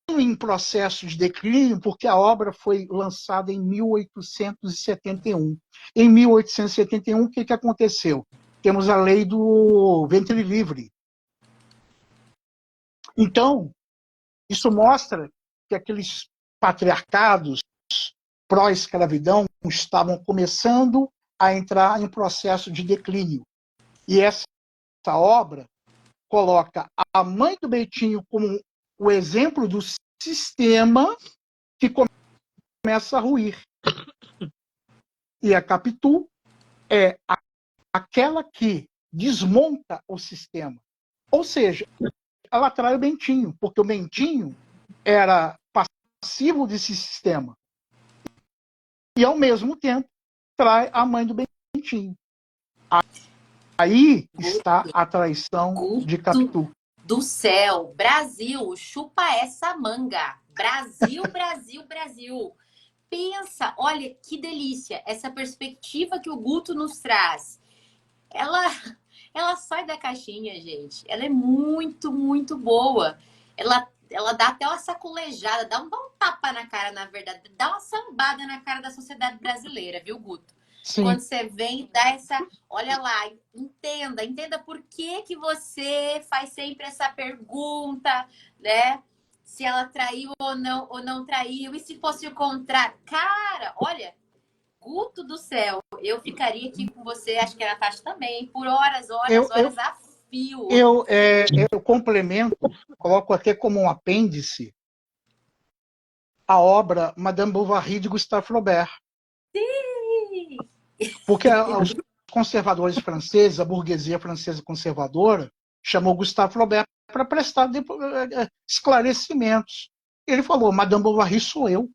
em processo de declínio, porque a obra foi lançada em 1871. Em 1871, o que aconteceu? Temos a lei do ventre livre. Então, isso mostra que aqueles patriarcados pró-escravidão estavam começando a entrar em processo de declínio. E essa obra coloca a mãe do Bentinho como o exemplo do sistema que começa a ruir. E a Capitu é aquela que desmonta o sistema. Ou seja, ela trai o Bentinho, porque o Bentinho era passivo desse sistema. E, ao mesmo tempo, trai a mãe do Bentinho. Aí está a traição de Capitu. Do céu, Brasil, chupa essa manga. Brasil, Brasil, Brasil. Pensa, olha que delícia, essa perspectiva que o Guto nos traz. Ela sai da caixinha, gente. Ela é muito, muito boa. Ela dá até uma sacolejada, dá um tapa na cara, na verdade. Dá uma sambada na cara da sociedade brasileira, viu, Guto? Sim. Quando você vem e dá essa... Olha lá, entenda por que você faz sempre essa pergunta, né? Se ela traiu ou não traiu. E se fosse o contrário? Cara, olha... Guto do céu, eu ficaria aqui com você, acho que a Natasha também, por horas a fio. Eu complemento, coloco até como um apêndice a obra Madame Bovary de Gustave Flaubert. Sim! Porque os conservadores franceses, a burguesia francesa conservadora, chamou Gustave Flaubert para prestar esclarecimentos. Ele falou, Madame Bovary sou eu.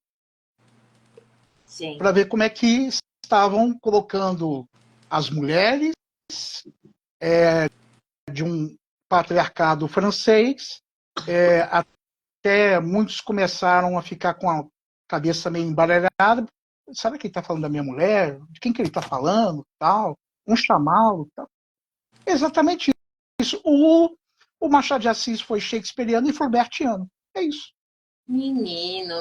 Para ver como é que estavam colocando as mulheres de um patriarcado francês, até muitos começaram a ficar com a cabeça meio embaralhada. Será que ele está falando da minha mulher? De quem que ele está falando? Tal? Um chamá-lo? Tal. Exatamente isso. O Machado de Assis foi shakespeariano e flaubertiano. É isso. Menino,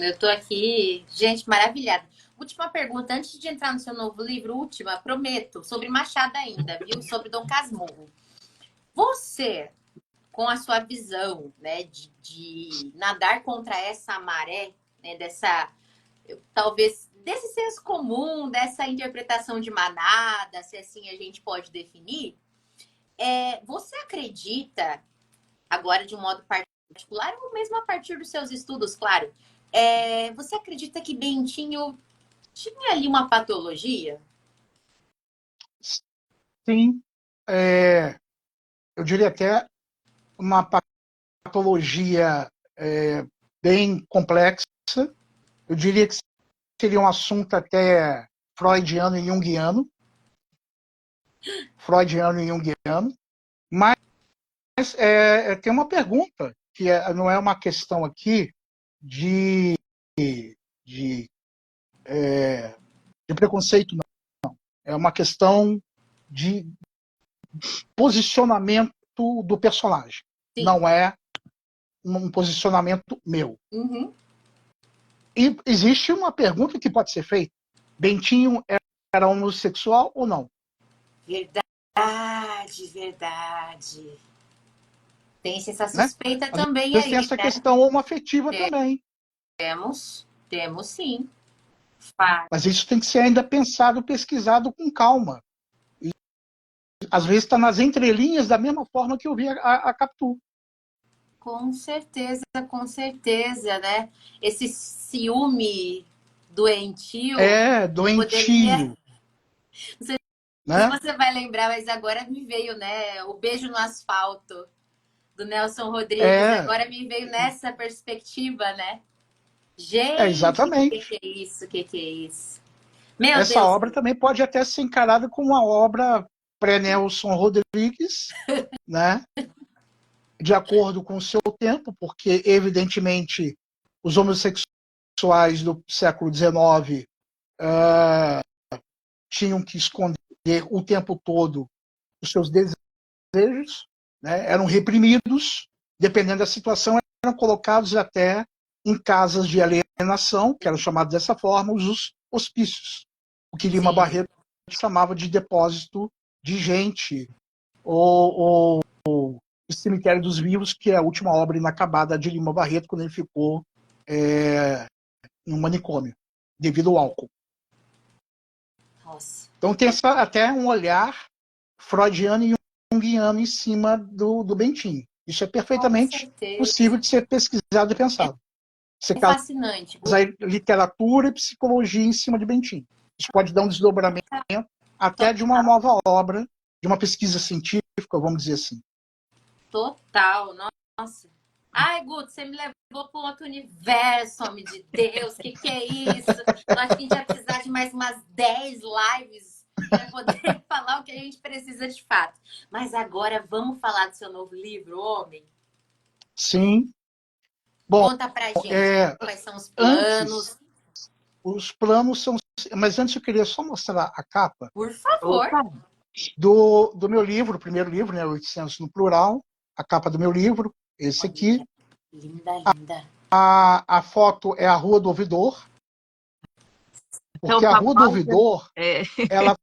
eu tô aqui, gente, maravilhada. Última pergunta, antes de entrar no seu novo livro, última, prometo, sobre Machado ainda, viu? Sobre Dom Casmurro. Você, com a sua visão, né, de nadar contra essa maré, né, talvez desse senso comum, dessa interpretação de manada, se assim a gente pode definir, você acredita, agora de um modo particular, ou mesmo a partir dos seus estudos, claro, você acredita que Bentinho tinha ali uma patologia? Sim. Eu diria até uma patologia bem complexa. Eu diria que seria um assunto até freudiano e junguiano. Mas tem uma pergunta, que não é uma questão aqui de preconceito, não. É uma questão de posicionamento do personagem. Sim. Não é um posicionamento meu. Uhum. E existe uma pergunta que pode ser feita. Bentinho era homossexual ou não? Verdade, verdade. Tem essa Né? suspeita Às também vezes aí, tem essa né? questão homoafetiva também. Temos sim. Mas isso tem que ser ainda pensado, pesquisado com calma. E, às vezes está nas entrelinhas da mesma forma que eu vi a Capitu. Com certeza, né? Esse ciúme doentio poderia. Doentio. Não sei se Né? você vai lembrar, mas agora me veio, né? O Beijo no Asfalto, do Nelson Rodrigues. É, Agora me veio nessa perspectiva, né? Gente, o exatamente. que é isso? O que é isso? Meu Essa Deus, obra também pode até ser encarada como uma obra pré-Nelson Rodrigues, né? De acordo com o seu tempo, porque, evidentemente, os homossexuais do século XIX tinham que esconder o tempo todo os seus desejos, né? Eram reprimidos, dependendo da situação, eram colocados até em casas de alienação, que eram chamados dessa forma, os hospícios, o que Lima sim, Barreto chamava de depósito de gente, ou o Cemitério dos Vivos, que é a última obra inacabada de Lima Barreto, quando ele ficou em um manicômio, devido ao álcool. nossa, Então tem até um olhar freudiano e junguiano em cima do Bentinho. Isso é com perfeitamente possível certeza. de ser pesquisado e pensado. Você É casar fascinante. literatura e psicologia em cima de Bentinho. Isso pode dar um desdobramento até de uma Total, nova obra, de uma pesquisa científica, vamos dizer assim. total, nossa. Ai, Guto, você me levou para um outro universo, homem de Deus, que é isso? Eu acho que a gente vai precisar de mais umas 10 lives para poder falar o que a gente precisa de fato. Mas agora vamos falar do seu novo livro, homem? Sim. Bom, Conta pra gente quais são os antes, planos. os planos são. Mas antes eu queria só mostrar a capa Por favor. Opa, do meu livro, o primeiro livro, né, 800 no plural, a capa do meu livro, esse aqui. Olha, linda, linda. A foto é a Rua do Ouvidor, tão porque a Rua do famosa. Ouvidor É, ela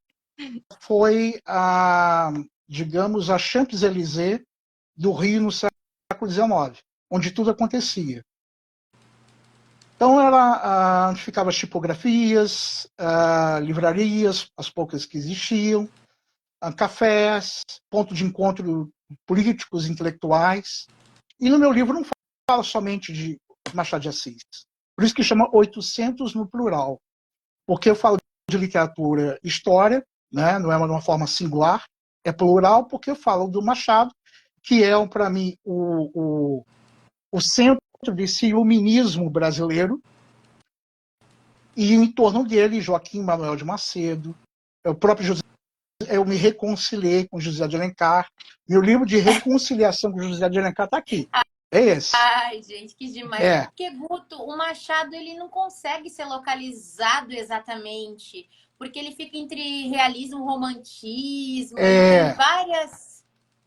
foi, digamos, a Champs-Élysées do Rio no século XIX, onde tudo acontecia. Então, onde ficavam as tipografias, livrarias, as poucas que existiam, cafés, ponto de encontro políticos, intelectuais. E no meu livro não fala somente de Machado de Assis. Por isso que chama 800 no plural. Porque eu falo de literatura e história, né? Não é uma forma singular, é plural, porque eu falo do Machado, que é, para mim, o centro desse iluminismo brasileiro, e em torno dele, Joaquim Manuel de Macedo, o próprio José. Eu me reconciliei com José de Alencar. Meu livro de reconciliação com José de Alencar está aqui. É esse. Ai, gente, que demais. É. Porque, Guto, o Machado ele não consegue ser localizado exatamente, porque ele fica entre realismo e romantismo, ele tem várias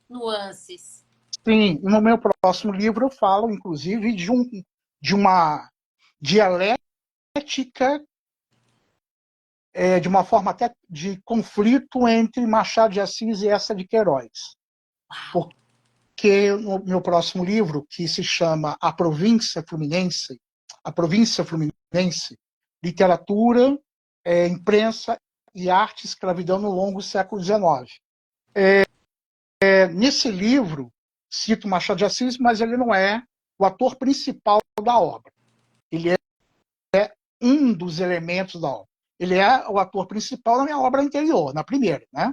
nuances. Sim, no meu próximo livro eu falo, inclusive, de uma dialética, de uma forma até de conflito entre Machado de Assis e essa de Queiroz. Porque no meu próximo livro, que se chama A Província Fluminense, Literatura, Imprensa e Arte e Escravidão no Longo Século XIX. Nesse livro, cito Machado de Assis, mas ele não é o ator principal da obra. Ele é um dos elementos da obra. Ele é o ator principal na minha obra anterior, na primeira. Né?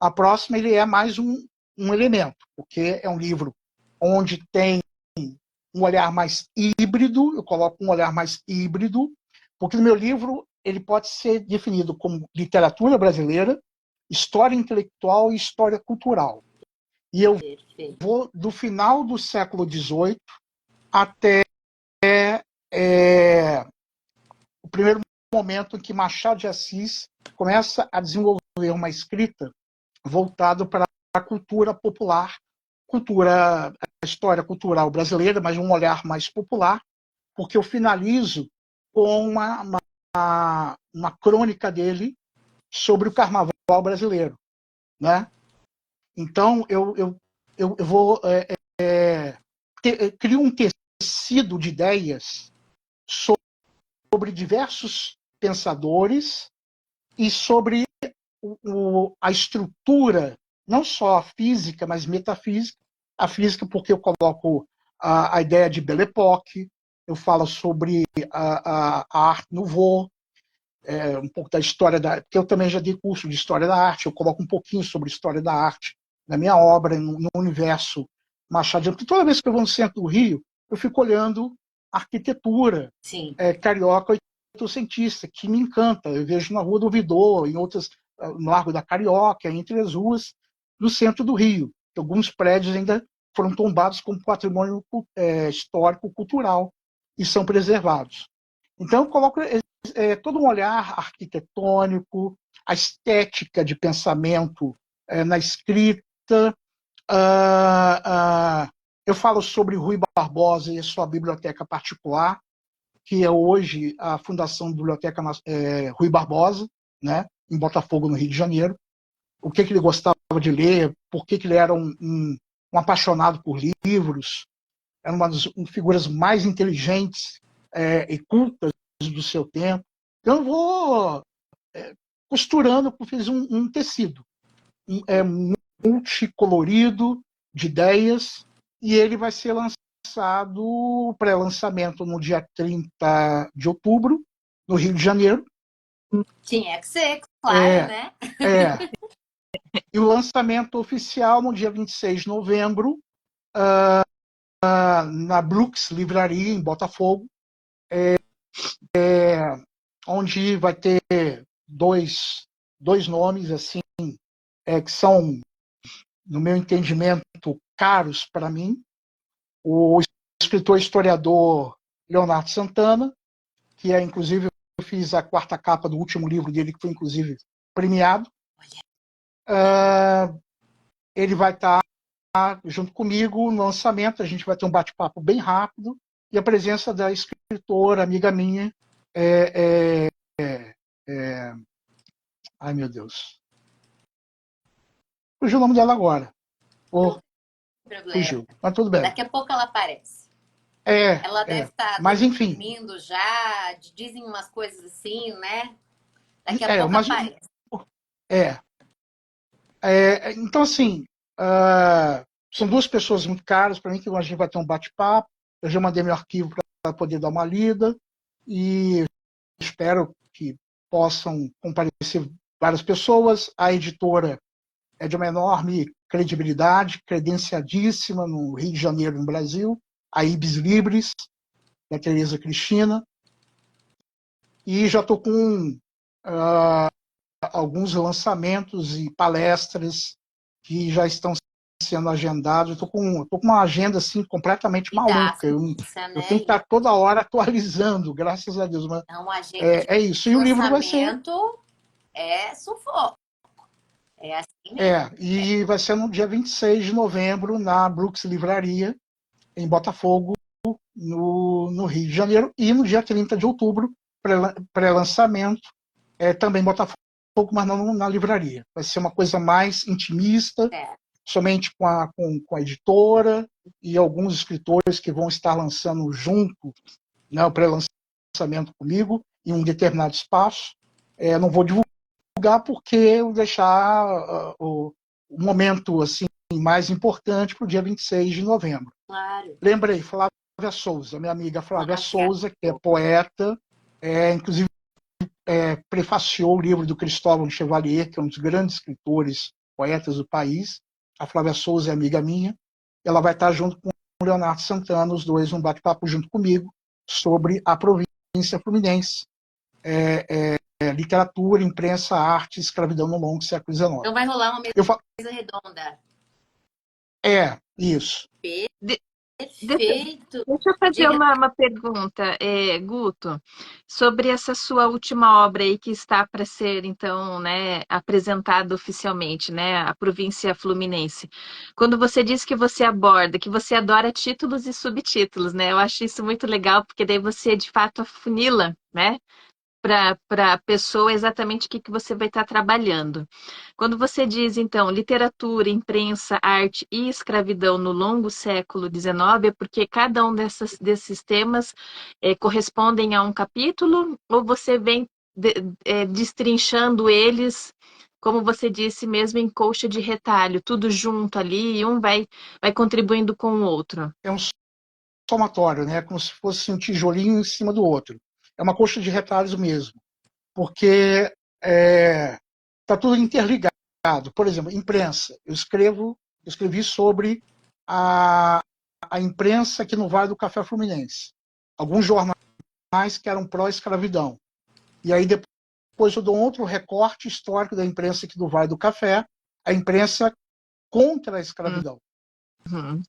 A próxima, ele é mais um elemento, porque é um livro onde tem um olhar mais híbrido, eu coloco um olhar mais híbrido, porque no meu livro ele pode ser definido como literatura brasileira, história intelectual e história cultural. E eu vou do final do século XVIII até o primeiro momento em que Machado de Assis começa a desenvolver uma escrita voltada para a cultura popular, a história cultural brasileira, mas um olhar mais popular, porque eu finalizo com uma crônica dele sobre o carnaval brasileiro, né? Então, eu vou crio um tecido de ideias sobre diversos pensadores e sobre a estrutura, não só física, mas metafísica. A física, porque eu coloco a ideia de Belle Époque, eu falo sobre a Art Nouveau, um pouco da história da... Porque eu também já dei curso de História da Arte, eu coloco um pouquinho sobre História da Arte na minha obra, no universo machadiano. Porque toda vez que eu vou no centro do Rio, eu fico olhando arquitetura carioca oitocentista, que me encanta. Eu vejo na Rua do Ouvidor, em outras, no Largo da Carioca, entre as ruas do centro do Rio. Alguns prédios ainda foram tombados como patrimônio histórico-cultural e são preservados. Então, eu coloco todo um olhar arquitetônico, a estética de pensamento na escrita. Eu falo sobre Rui Barbosa e a sua biblioteca particular, que é hoje a Fundação Biblioteca Rui Barbosa, né, em Botafogo, no Rio de Janeiro. O que ele gostava de ler, por que ele era um apaixonado por livros, era uma das figuras mais inteligentes e cultas do seu tempo. Então, eu vou costurando, fiz um tecido multicolorido, de ideias, e ele vai ser lançado, pré-lançamento no dia 30 de outubro, no Rio de Janeiro. Tinha que ser, claro, né? E o lançamento oficial no dia 26 de novembro, na Brooks Livraria, em Botafogo, onde vai ter dois nomes assim que são, no meu entendimento, caros para mim. O escritor historiador Leonardo Santana, que inclusive eu fiz a 4ª capa do último livro dele, que foi inclusive premiado. Ele vai estar junto comigo no lançamento, a gente vai ter um bate-papo bem rápido, e a presença da escritora, amiga minha, ai meu Deus, fugiu o nome dela agora. Fugiu, mas tudo bem. Daqui a pouco ela aparece. Ela deve estar dormindo já, dizem umas coisas assim, né? Daqui a pouco aparece. Então, assim, são duas pessoas muito caras para mim, que a gente vai ter um bate-papo. Eu já mandei meu arquivo para poder dar uma lida e espero que possam comparecer várias pessoas. A editora é de uma enorme credibilidade, credenciadíssima no Rio de Janeiro, no Brasil, a Ibis Libris, da Tereza Cristina. E já estou com alguns lançamentos e palestras que já estão sendo agendados. Estou com uma agenda assim, completamente maluca. Eu tenho que estar toda hora atualizando, graças a Deus. Mas é isso. E o livro vai ser... É sufoco. É assim mesmo. E vai ser no dia 26 de novembro, na Brooks Livraria, em Botafogo, no Rio de Janeiro. E no dia 30 de outubro, pré-lançamento, também em Botafogo, mas não na livraria. Vai ser uma coisa mais intimista, somente com a editora e alguns escritores que vão estar lançando junto, né, o pré-lançamento comigo, em um determinado espaço. Não vou divulgar porque eu vou deixar o momento assim, mais importante para o dia 26 de novembro. Claro. Lembrei, Flávia Souza, minha amiga Flávia Souza, que é poeta, inclusive prefaciou o livro do Cristóvão Chevalier, que é um dos grandes escritores, poetas do país. A Flávia Souza é amiga minha. Ela vai estar junto com o Leonardo Santana, os dois, um bate-papo junto comigo, sobre a província fluminense. Literatura, imprensa, arte, escravidão no longo século XIX. Então vai rolar uma mesa redonda. Isso. Perfeito. Deixa eu fazer uma pergunta, Guto, sobre essa sua última obra aí que está para ser, então, né, apresentada oficialmente, né, a província fluminense. Quando você diz que você aborda, que você adora títulos e subtítulos, né, eu acho isso muito legal, porque daí você, de fato, afunila, né, para a pessoa exatamente o que você vai estar trabalhando. Quando você diz, então, literatura, imprensa, arte e escravidão no longo século XIX, é porque cada um desses temas correspondem a um capítulo, ou você vem destrinchando eles, como você disse mesmo, em colcha de retalho, tudo junto ali, e um vai contribuindo com o outro? É um somatório, né? Como se fosse um tijolinho em cima do outro. É uma coxa de retalhos mesmo, porque está tudo interligado. Por exemplo, imprensa. Eu escrevi sobre a, a imprensa aqui no Vale do Café Fluminense. Alguns jornais que eram pró-escravidão. E aí depois eu dou outro recorte histórico da imprensa aqui do Vale do Café, a imprensa contra a escravidão. Uhum.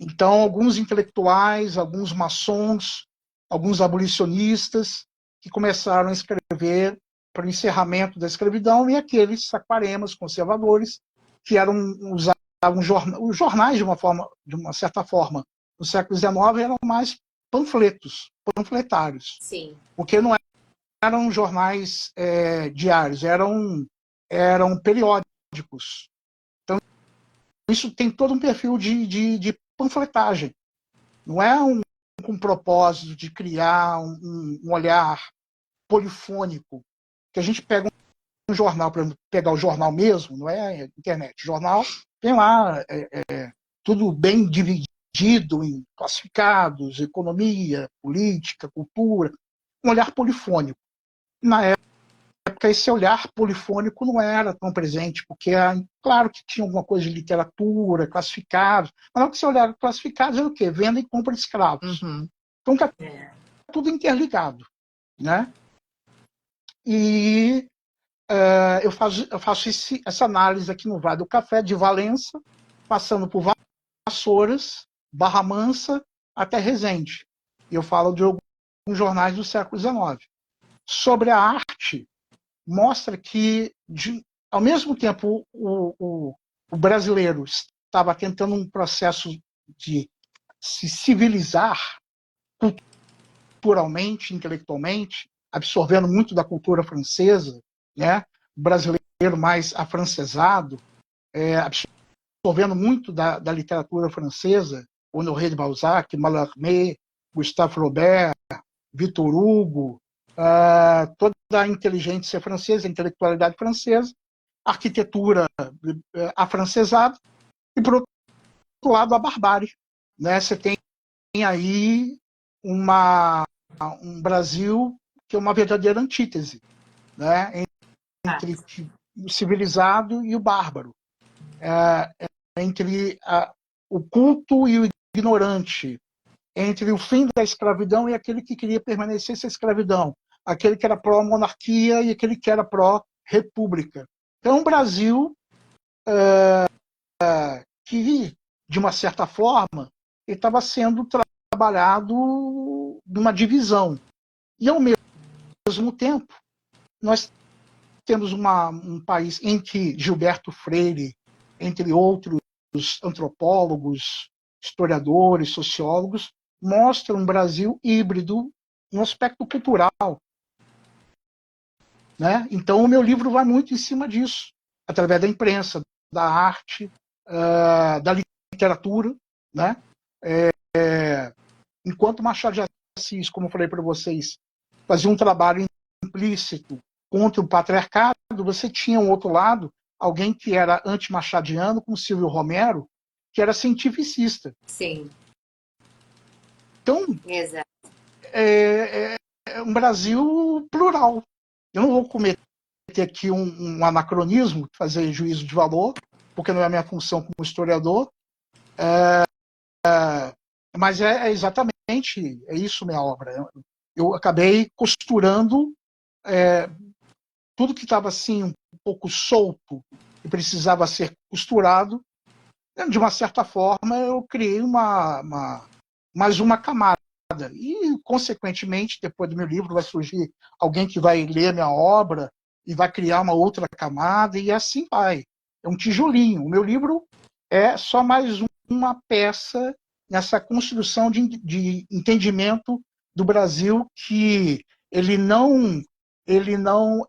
Então, alguns intelectuais, alguns maçons, alguns abolicionistas que começaram a escrever para o encerramento da escravidão, e aqueles saquaremas conservadores que usavam os jornais de uma certa forma, no século XIX eram mais panfletários. Sim. Porque não eram jornais diários, eram periódicos. Então, isso tem todo um perfil de panfletagem. Não é com o propósito de criar um olhar polifônico, que a gente pega um jornal, para pegar o jornal mesmo, não é internet, jornal tem lá tudo bem dividido em classificados, economia, política, cultura, um olhar polifônico. Na época, esse olhar polifônico não era tão presente, porque, claro que tinha alguma coisa de literatura, classificados, mas não que você olhar classificados era o quê? Venda e compra de escravos. Uhum. Então, está tudo interligado, né? E eu faço essa análise aqui no Vale do Café, de Valença, passando por Vassouras, Barra Mansa, até Resende. E eu falo de alguns jornais do século XIX. Sobre a arte, mostra que, ao mesmo tempo, o brasileiro estava tentando um processo de se civilizar culturalmente, intelectualmente, absorvendo muito da cultura francesa, né? O brasileiro mais afrancesado, absorvendo muito da literatura francesa, Honoré de Balzac, Mallarmé, Gustave Flaubert, Victor Hugo, toda a inteligência francesa, a intelectualidade francesa, a arquitetura afrancesada, e, por outro lado, a barbárie. Né? Você tem aí um Brasil que é uma verdadeira antítese, né? Entre o civilizado e o bárbaro, entre o culto e o ignorante, entre o fim da escravidão e aquele que queria permanecer sem escravidão, aquele que era pró-monarquia e aquele que era pró-república. Então, um Brasil que, de uma certa forma, estava sendo trabalhado numa divisão. E, ao mesmo tempo, nós temos um país em que Gilberto Freire, entre outros antropólogos, historiadores, sociólogos, mostra um Brasil híbrido no aspecto cultural. Né? Então, o meu livro vai muito em cima disso, através da imprensa, da arte, da literatura. Né? Enquanto Machado de Assis, como eu falei para vocês, fazia um trabalho implícito contra o patriarcado, você tinha um outro lado, alguém que era anti-machadiano, como Silvio Romero, que era cientificista. Sim. Então, exato. É um Brasil plural. Eu não vou cometer aqui um anacronismo, fazer juízo de valor, porque não é a minha função como historiador, mas exatamente isso minha obra. Eu acabei costurando tudo que estava assim um pouco solto e precisava ser costurado. De uma certa forma, eu criei mais uma camada. E, consequentemente, depois do meu livro, vai surgir alguém que vai ler minha obra e vai criar uma outra camada, e assim vai. É um tijolinho. O meu livro é só mais uma peça nessa construção de entendimento do Brasil, que ele não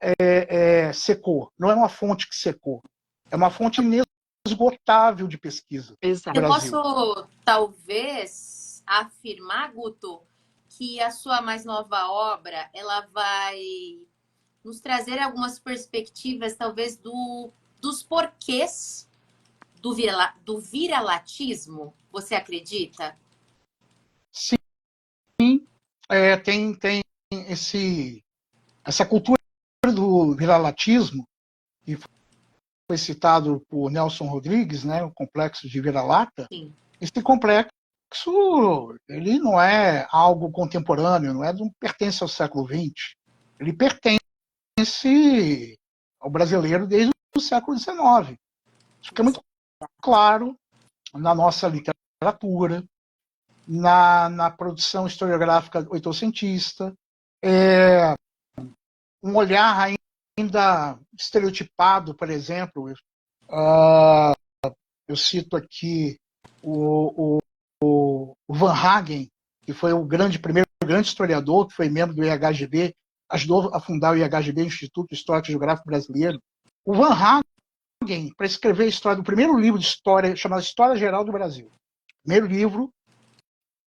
secou, não é uma fonte que secou, é uma fonte inesgotável de pesquisa no Exato. Eu Brasil. posso, talvez, afirmar, Guto, que a sua mais nova obra, ela vai nos trazer algumas perspectivas, talvez, dos porquês do viralatismo, você acredita? Sim, tem essa cultura do viralatismo, que foi citado por Nelson Rodrigues, né, o complexo de vira-lata. Sim. Esse complexo ele não é algo contemporâneo, não pertence ao século XX. Ele pertence ao brasileiro desde o século XIX. Isso fica muito claro na nossa literatura, na produção historiográfica oitocentista, um olhar ainda estereotipado, por exemplo. Eu cito aqui o Van Hagen, que foi o primeiro grande historiador, que foi membro do IHGB, ajudou a fundar o IHGB, Instituto Histórico e Geográfico Brasileiro. O Van Hagen, para escrever a história do primeiro livro de história, chamado História Geral do Brasil. O primeiro livro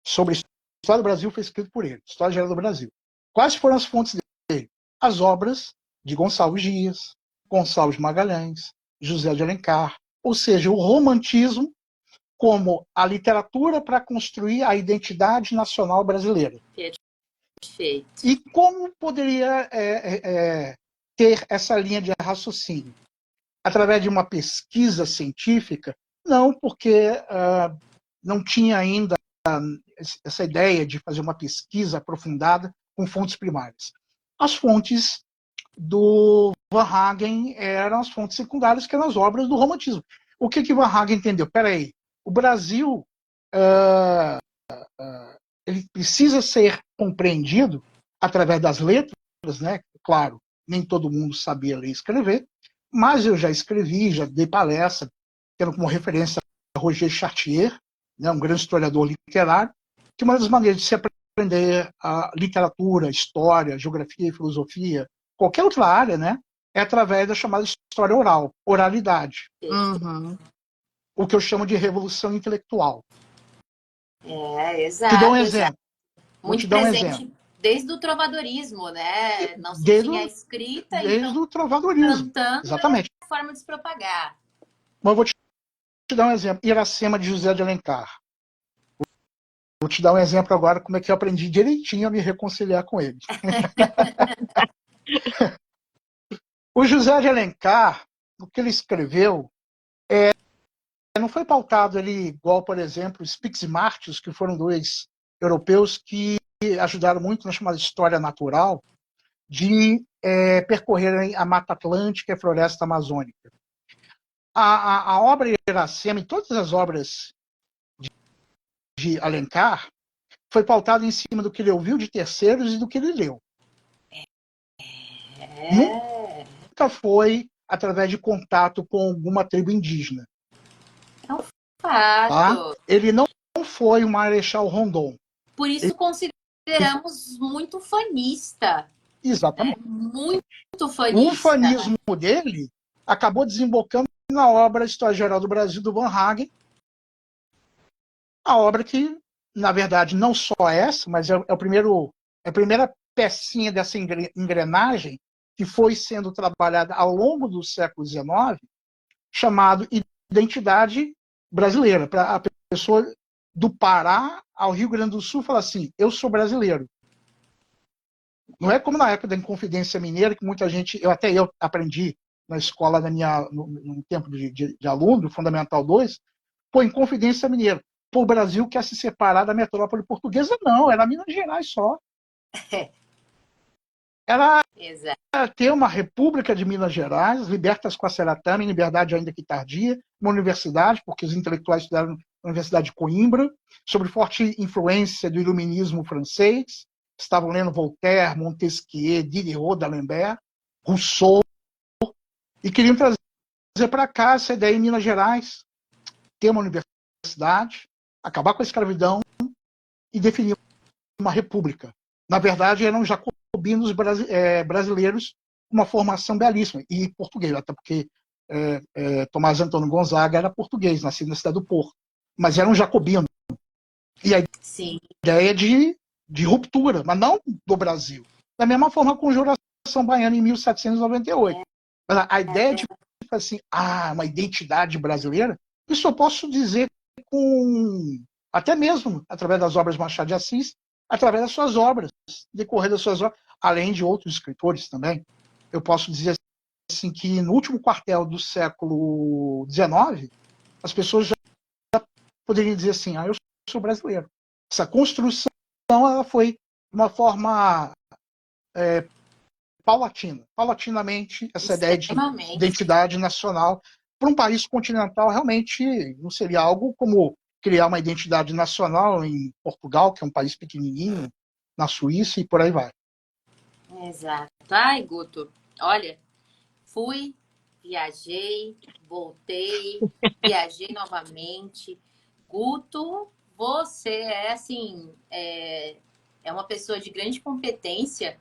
sobre a história do Brasil foi escrito por ele, História Geral do Brasil. Quais foram as fontes dele? As obras de Gonçalves Dias, Gonçalves Magalhães, José de Alencar, ou seja, o romantismo como a literatura para construir a identidade nacional brasileira. Perfeito. E como poderia ter essa linha de raciocínio? Através de uma pesquisa científica? Não, porque não tinha ainda essa ideia de fazer uma pesquisa aprofundada com fontes primárias. As fontes do Van Hagen eram as fontes secundárias, que eram as obras do romantismo. O que Van Hagen entendeu? Peraí, o Brasil ele precisa ser compreendido através das letras, né? Claro, nem todo mundo sabia ler e escrever, mas eu já escrevi, já dei palestra, tendo como referência Roger Chartier, né, um grande historiador literário, que uma das maneiras de se aprender a literatura, história, geografia e filosofia, qualquer outra área, né, é através da chamada história oral, oralidade. Uhum. O que eu chamo de revolução intelectual. Exato. Te dou um exemplo. Muito presente desde o trovadorismo, né? Não se tinha escrita, desde então o trovadorismo. cantando Exatamente. é a forma de se propagar. Mas eu vou te dar um exemplo. Iracema de José de Alencar. Vou te dar um exemplo agora como é que eu aprendi direitinho a me reconciliar com ele. O José de Alencar, o que ele escreveu, não foi pautado ali igual, por exemplo, Spix e Martius, que foram dois europeus que ajudaram muito na chamada história natural de percorrerem a Mata Atlântica e a Floresta Amazônica. A obra de Iracema e todas as obras de Alencar foi pautada em cima do que ele ouviu de terceiros e do que ele leu. Nunca foi através de contato com alguma tribo indígena. É um fato. Tá? Ele não foi o Marechal Rondon. Por isso consideramos muito fanista. Exatamente. Muito fanista. O fanismo dele acabou desembocando na obra História Geral do Brasil, do Van Hagen, a obra que, na verdade, não só essa, mas é a primeira pecinha dessa engrenagem que foi sendo trabalhada ao longo do século XIX, chamado Identidade Brasileira. Para a pessoa do Pará ao Rio Grande do Sul falar assim, eu sou brasileiro. Não é como na época da Inconfidência Mineira, que muita gente, eu aprendi na escola, no tempo de aluno, do Fundamental 2, pô, Inconfidência Mineira. Pô, o Brasil quer se separar da metrópole portuguesa? Não, era Minas Gerais só. Era ter uma república de Minas Gerais, libertas quaceratame, liberdade ainda que tardia, uma universidade, porque os intelectuais estudaram na Universidade de Coimbra, sob forte influência do iluminismo francês, estavam lendo Voltaire, Montesquieu, Diderot, D'Alembert, Rousseau, e queriam trazer para cá essa ideia em Minas Gerais, ter uma universidade, acabar com a escravidão e definir uma república. Na verdade, eram jacobinos jacobinos brasileiros com uma formação belíssima, e português, até porque Tomás Antônio Gonzaga era português, nascido na cidade do Porto, mas era um jacobino. E a Sim. ideia de ruptura, mas não do Brasil. Da mesma forma, a Conjuração Baiana em 1798. A ideia de assim, uma identidade brasileira, isso eu posso dizer até mesmo através das obras de Machado de Assis, através das suas obras, decorrer das suas obras, além de outros escritores também. Eu posso dizer assim que no último quartel do século XIX, as pessoas já poderiam dizer assim, eu sou brasileiro. Essa construção ela foi de uma forma paulatinamente, essa ideia de identidade nacional para um país continental realmente não seria algo como criar uma identidade nacional em Portugal, que é um país pequenininho, na Suíça e por aí vai. Exato. Ai, Guto, olha, fui, viajei, voltei, viajei novamente. Guto, você é assim, é uma pessoa de grande competência,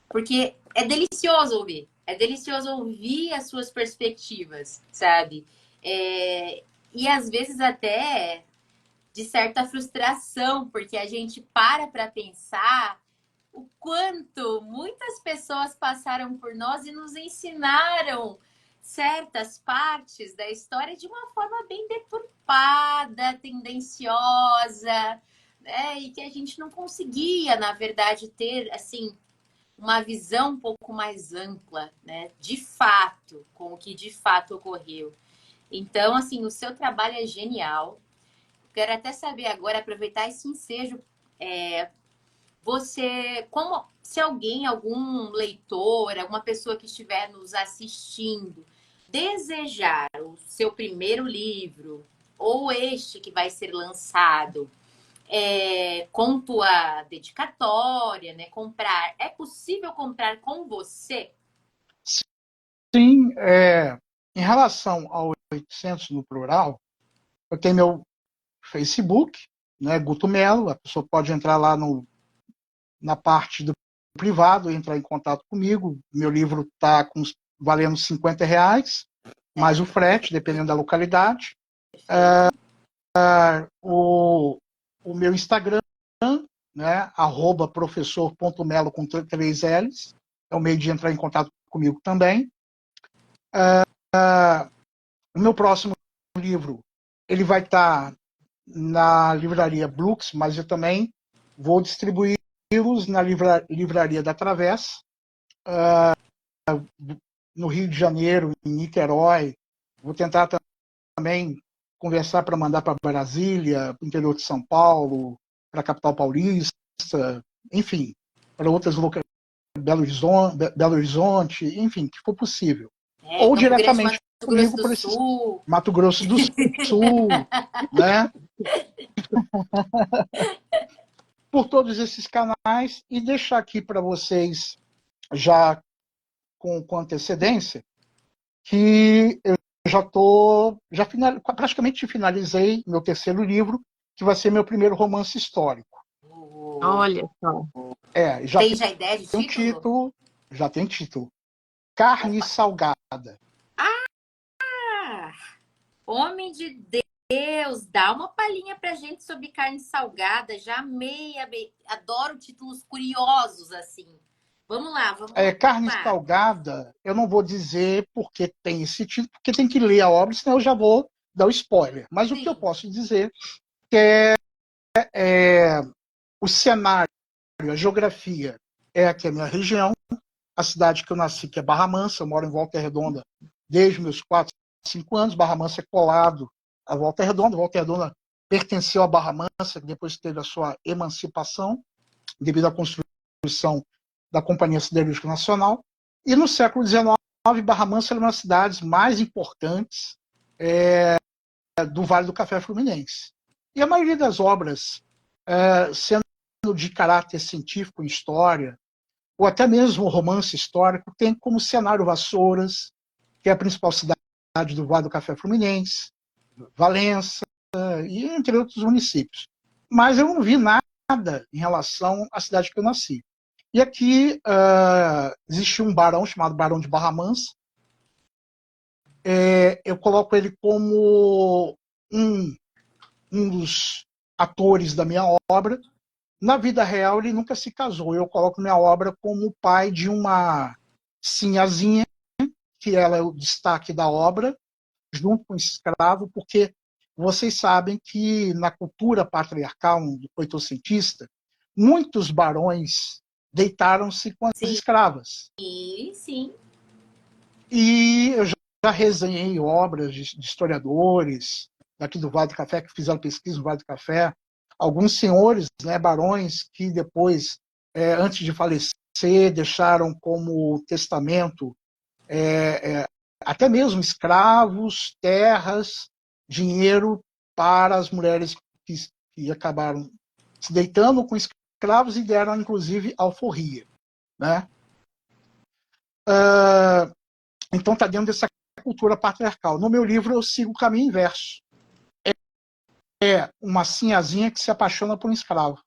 porque é delicioso ouvir. É delicioso ouvir as suas perspectivas, sabe? E às vezes até de certa frustração, porque a gente para pensar o quanto muitas pessoas passaram por nós e nos ensinaram certas partes da história de uma forma bem deturpada, tendenciosa, né? E que a gente não conseguia, na verdade, ter assim uma visão um pouco mais ampla, né? De fato, com o que de fato ocorreu. Então, assim, o seu trabalho é genial. Quero até saber agora, aproveitar esse ensejo, você, como se alguém, algum leitor, alguma pessoa que estiver nos assistindo, desejar o seu primeiro livro, ou este que vai ser lançado, com tua dedicatória, né? Comprar, é possível comprar com você? Sim, em relação ao 800 no plural, eu tenho meu Facebook, né, Guto Melo, a pessoa pode entrar lá na parte do privado, entrar em contato comigo. Meu livro está valendo R$50, mais o frete, dependendo da localidade. O meu Instagram, né, @professor.melo com 3 L's, é o meio de entrar em contato comigo também. O meu próximo livro, ele vai estar na livraria Blux, mas eu também vou distribuí-los na livraria da Travessa, no Rio de Janeiro, em Niterói. Vou tentar também conversar para mandar para Brasília, para o interior de São Paulo, para a capital paulista, enfim, para outras localidades, Belo Horizonte, enfim, que for possível. Ou Campo diretamente Grande, comigo Mato Grosso por do esses Sul. Mato Grosso do Sul, né? Por todos esses canais, e deixar aqui para vocês já com antecedência que eu praticamente finalizei meu terceiro livro, que vai ser meu primeiro romance histórico. Olha só. Tem já ideia de tem título? título? Já tem título. Carne Salgada. Homem de Deus, dá uma palhinha pra gente sobre carne salgada. Já amei, adoro títulos curiosos assim. Vamos lá. Carne Salgada, eu não vou dizer porque tem esse título, porque tem que ler a obra, senão eu já vou dar o spoiler. Mas o que eu posso dizer é o cenário, a geografia é aqui a minha região, a cidade que eu nasci, que é Barra Mansa, eu moro em Volta Redonda desde meus 4, 5 anos. Barra Mansa é colado a Volta Redonda. Volta Redonda pertenceu a Barra Mansa, que depois teve a sua emancipação, devido à construção da Companhia Siderúrgica Nacional. E no século XIX, Barra Mansa era uma das cidades mais importantes do Vale do Café Fluminense. E a maioria das obras, sendo de caráter científico em história, ou até mesmo romance histórico, tem como cenário Vassouras, que é a principal cidade do Vale do Café Fluminense, Valença, e entre outros municípios. Mas eu não vi nada em relação à cidade que eu nasci. E aqui existe um barão chamado Barão de Barra Mansa. Eu coloco ele como um dos atores da minha obra. Na vida real, ele nunca se casou. Eu coloco minha obra como o pai de uma sinhazinha, que ela é o destaque da obra, junto com esse escravo, porque vocês sabem que na cultura patriarcal do oitocentista, muitos barões deitaram-se com as Sim, escravas. sim. E eu já resenhei obras de historiadores daqui do Vale do Café, que fizeram pesquisa no Vale do Café. Alguns senhores, né, barões, que depois, antes de falecer, deixaram como testamento até mesmo escravos, terras, dinheiro para as mulheres que acabaram se deitando com escravos e deram, inclusive, alforria. Né? Então está dentro dessa cultura patriarcal. No meu livro eu sigo o caminho inverso. É uma sinhazinha que se apaixona por um escravo.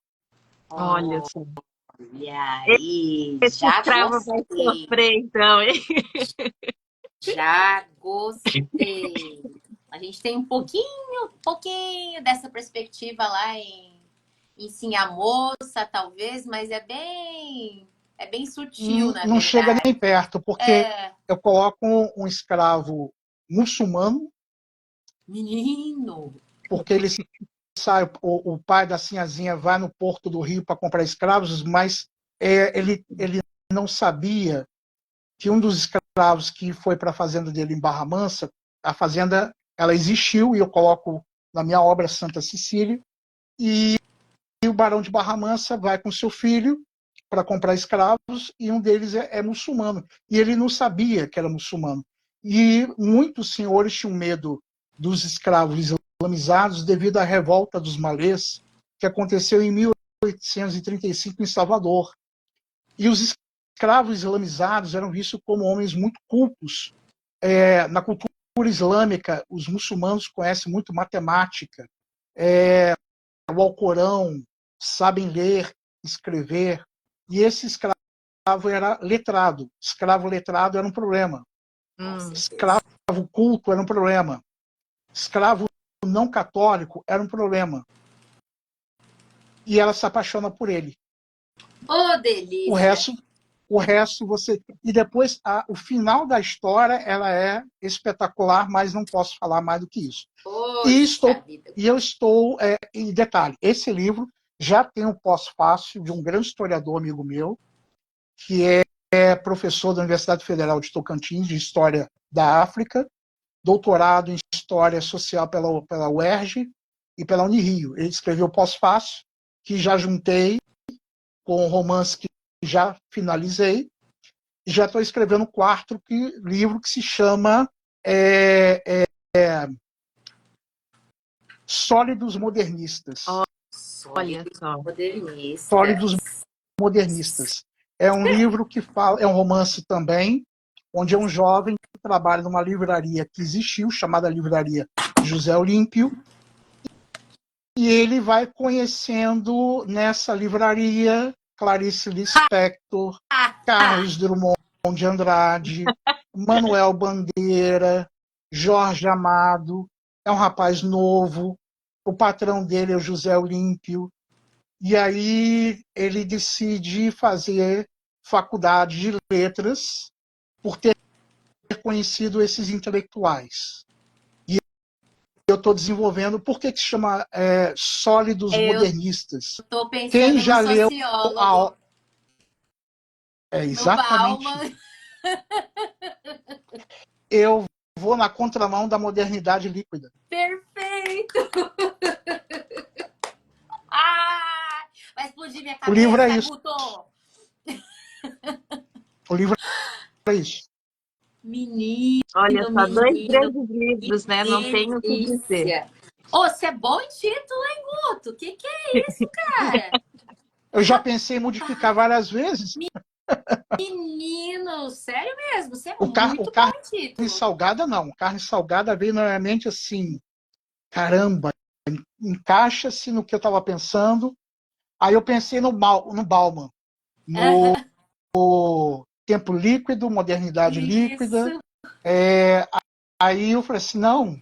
Olha só. E aí, Esse já escravo vai gostei. sofrer, então, hein? Já gostei. A gente tem um pouquinho dessa perspectiva lá em Sim a Moça, talvez, mas é bem sutil, na Não chega verdade. nem perto, porque eu coloco um escravo muçulmano. Menino! Porque ele sai, o pai da sinhazinha vai no porto do Rio para comprar escravos, mas ele não sabia que um dos escravos que foi para a fazenda dele em Barra Mansa, a fazenda ela existiu, e eu coloco na minha obra Santa Cecília, e o barão de Barra Mansa vai com seu filho para comprar escravos, e um deles é muçulmano. E ele não sabia que era muçulmano. E muitos senhores tinham medo dos escravos islamizados devido à revolta dos malês, que aconteceu em 1835 em Salvador. E os escravos islamizados eram vistos como homens muito cultos. Na cultura islâmica, os muçulmanos conhecem muito matemática, o Alcorão, sabem ler, escrever, e esse escravo era letrado. Escravo letrado era um problema. Escravo culto era um problema. Escravo não católico era um problema. E ela se apaixona por ele. Oh, delícia! O resto você... E depois, o final da história, ela é espetacular, mas não posso falar mais do que isso. Eu estou... em detalhe, esse livro já tem um pós-fácil de um grande historiador amigo meu, que é professor da Universidade Federal de Tocantins, de História da África, doutorado em História Social pela UERJ e pela Unirio. Ele escreveu o pós-fácil, que já juntei com um romance que já finalizei, e já estou escrevendo o quarto livro, que se chama Sólidos Modernistas. Olha só. Sólidos Modernistas. É um livro que fala, é um romance também, onde é um jovem que trabalha numa livraria que existiu, chamada Livraria José Olímpio, e ele vai conhecendo nessa livraria Clarice Lispector, Carlos Drummond de Andrade, Manuel Bandeira, Jorge Amado. É um rapaz novo, o patrão dele é o José Olímpio, e aí ele decide fazer faculdade de letras por ter conhecido esses intelectuais. E eu estou desenvolvendo. Por que se chama Sólidos Modernistas? Estou pensando Quem já no leu sociólogo, exatamente. no Bauman. Eu vou na contramão da modernidade líquida. Perfeito! Vai explodir minha cabeça, O livro é isso. Guto! O livro é isso. Menino, Olha só, dois menino, grandes livros, né? Não tenho o que dizer. Você é bom em título, hein, Guto? Que é isso, cara? Eu já pensei em modificar várias vezes. Menino, sério mesmo, você é O muito bom em carne título. salgada não. Carne salgada veio na minha mente assim, caramba, encaixa-se no que eu estava pensando. Aí eu pensei no Bauman. no Tempo Líquido, Modernidade Líquida. Isso. Aí eu falei assim, não,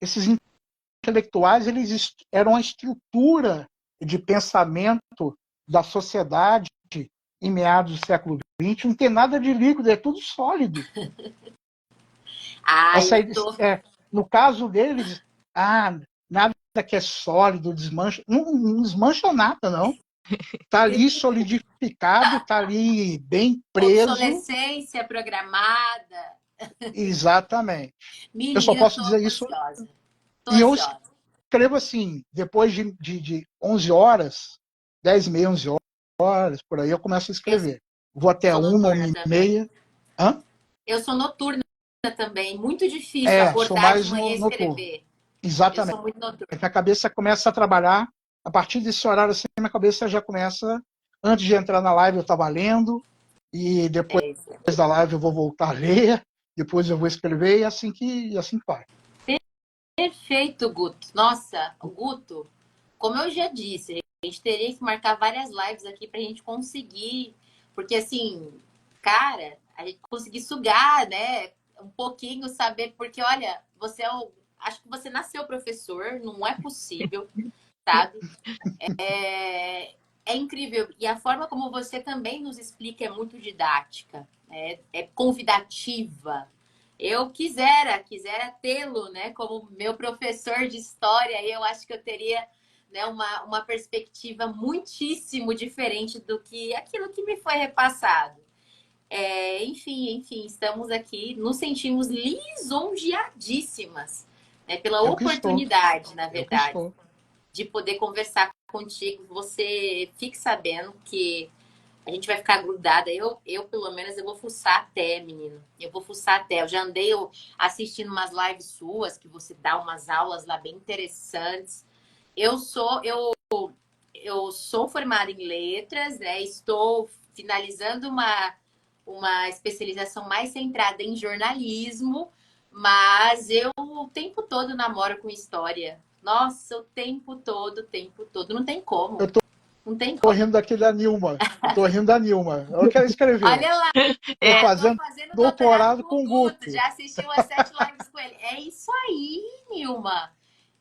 esses intelectuais eles eram a estrutura de pensamento da sociedade em meados do século XX, não tem nada de líquido, é tudo sólido. Ai, Essa, eu tô. no caso deles, nada que é sólido, desmancha. Não desmancha nada, não. Está ali solidificado, está ali bem preso. Obsolescência programada. Exatamente. Eu só Menina, eu posso tô dizer isso. ansiosa. Tô E eu ansiosa. escrevo assim, depois de 11 horas, 10 e meia, 11 horas, por aí, eu começo a Eu escrever. Vou até sou 1 noturna e também. meia. Hã? Eu sou noturna também. Muito difícil Sou acordar de mais manhã e noturno. escrever. Eu Exatamente. sou muito noturna. Minha cabeça começa a trabalhar, a partir desse horário assim, minha cabeça já começa, antes de entrar na live eu estava lendo, e depois É isso. da live eu vou voltar a ler, depois eu vou escrever, e assim vai. Perfeito, Guto. Nossa, o Guto, como eu já disse, a gente teria que marcar várias lives aqui pra gente conseguir, porque assim, cara, a gente conseguir sugar, né, um pouquinho, saber, porque olha, você acho que você nasceu professor, não é possível, sabe? É incrível. E a forma como você também nos explica é muito didática, é convidativa. Eu quisera tê-lo, né, como meu professor de história, e eu acho que eu teria, né, uma perspectiva muitíssimo diferente do que aquilo que me foi repassado. Enfim, estamos aqui, nos sentimos lisonjeadíssimas, né, pela Eu que estou, oportunidade, na eu que verdade, estou. de poder conversar contigo. Você fique sabendo que a gente vai ficar grudada. Pelo menos, eu vou fuçar até, menino. Eu vou fuçar até. Eu já andei assistindo umas lives suas, que você dá umas aulas lá bem interessantes. Eu sou formada em letras, né? Estou finalizando uma especialização mais centrada em jornalismo, mas eu o tempo todo namoro com história. Nossa, o tempo todo. Não tem Eu como. Não tem estou como. rindo aqui da Nilma. Eu estou rindo da Nilma. Olha o que ela escreveu. Olha lá, Estou É, tô fazendo fazendo doutorado doutorado com o com Guto. Guto. Já assisti umas 7 lives com ele. É isso aí, Nilma.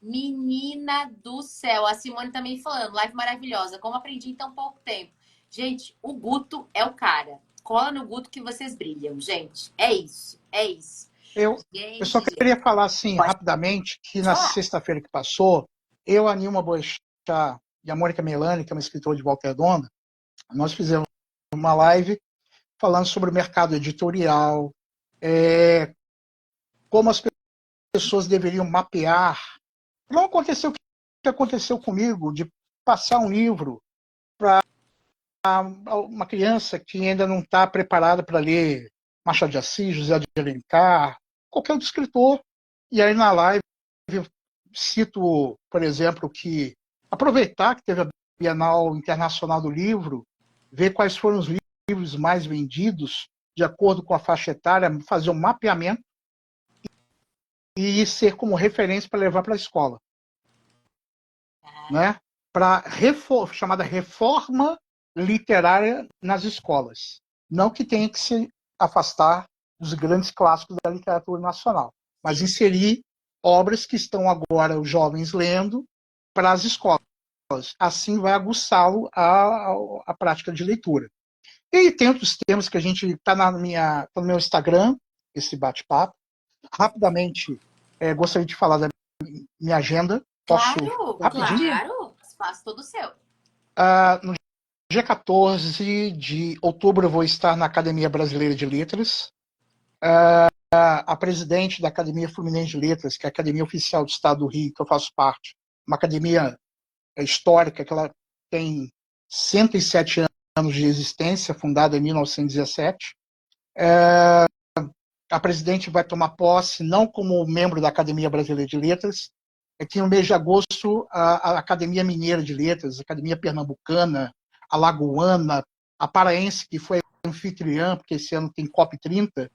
Menina do céu. A Simone também falando, live maravilhosa. Como aprendi em tão pouco tempo. Gente, o Guto é o cara. Cola no Guto que vocês brilham, gente. É isso. É isso. Eu só Gente, gente. queria falar assim, Pode rapidamente, que na falar. sexta-feira que passou, eu, a Nilma Boechat e a Mônica Melani, que é uma escritora de Volta Redonda, nós fizemos uma live falando sobre o mercado editorial, como as pessoas deveriam mapear. Não aconteceu o que aconteceu comigo, de passar um livro para uma criança que ainda não está preparada para ler Machado de Assis, José de Alencar, qualquer outro escritor. E aí na live cito, por exemplo, que aproveitar que teve a Bienal Internacional do Livro, ver quais foram os livros mais vendidos, de acordo com a faixa etária, fazer um mapeamento e ser como referência para levar para a escola, né? Para chamada reforma literária nas escolas. Não que tenha que se afastar dos grandes clássicos da literatura nacional, mas Sim. inserir obras que estão agora os jovens lendo para as escolas. Assim vai aguçá-lo à prática de leitura. E tem outros temas que a gente está no meu Instagram, esse bate-papo. Rapidamente, gostaria de falar da minha agenda. Posso Claro, rapidinho? claro. Espaço todo seu. No dia 14 de outubro eu vou estar na Academia Brasileira de Letras. A presidente da Academia Fluminense de Letras, que é a Academia Oficial do Estado do Rio, que eu faço parte, uma academia histórica que ela tem 107 anos de existência, fundada em 1917. A presidente vai tomar posse não como membro da Academia Brasileira de Letras, é que no mês de agosto a Academia Mineira de Letras, a Academia Pernambucana, a Lagoana, a Paraense, que foi anfitriã, porque esse ano tem COP30,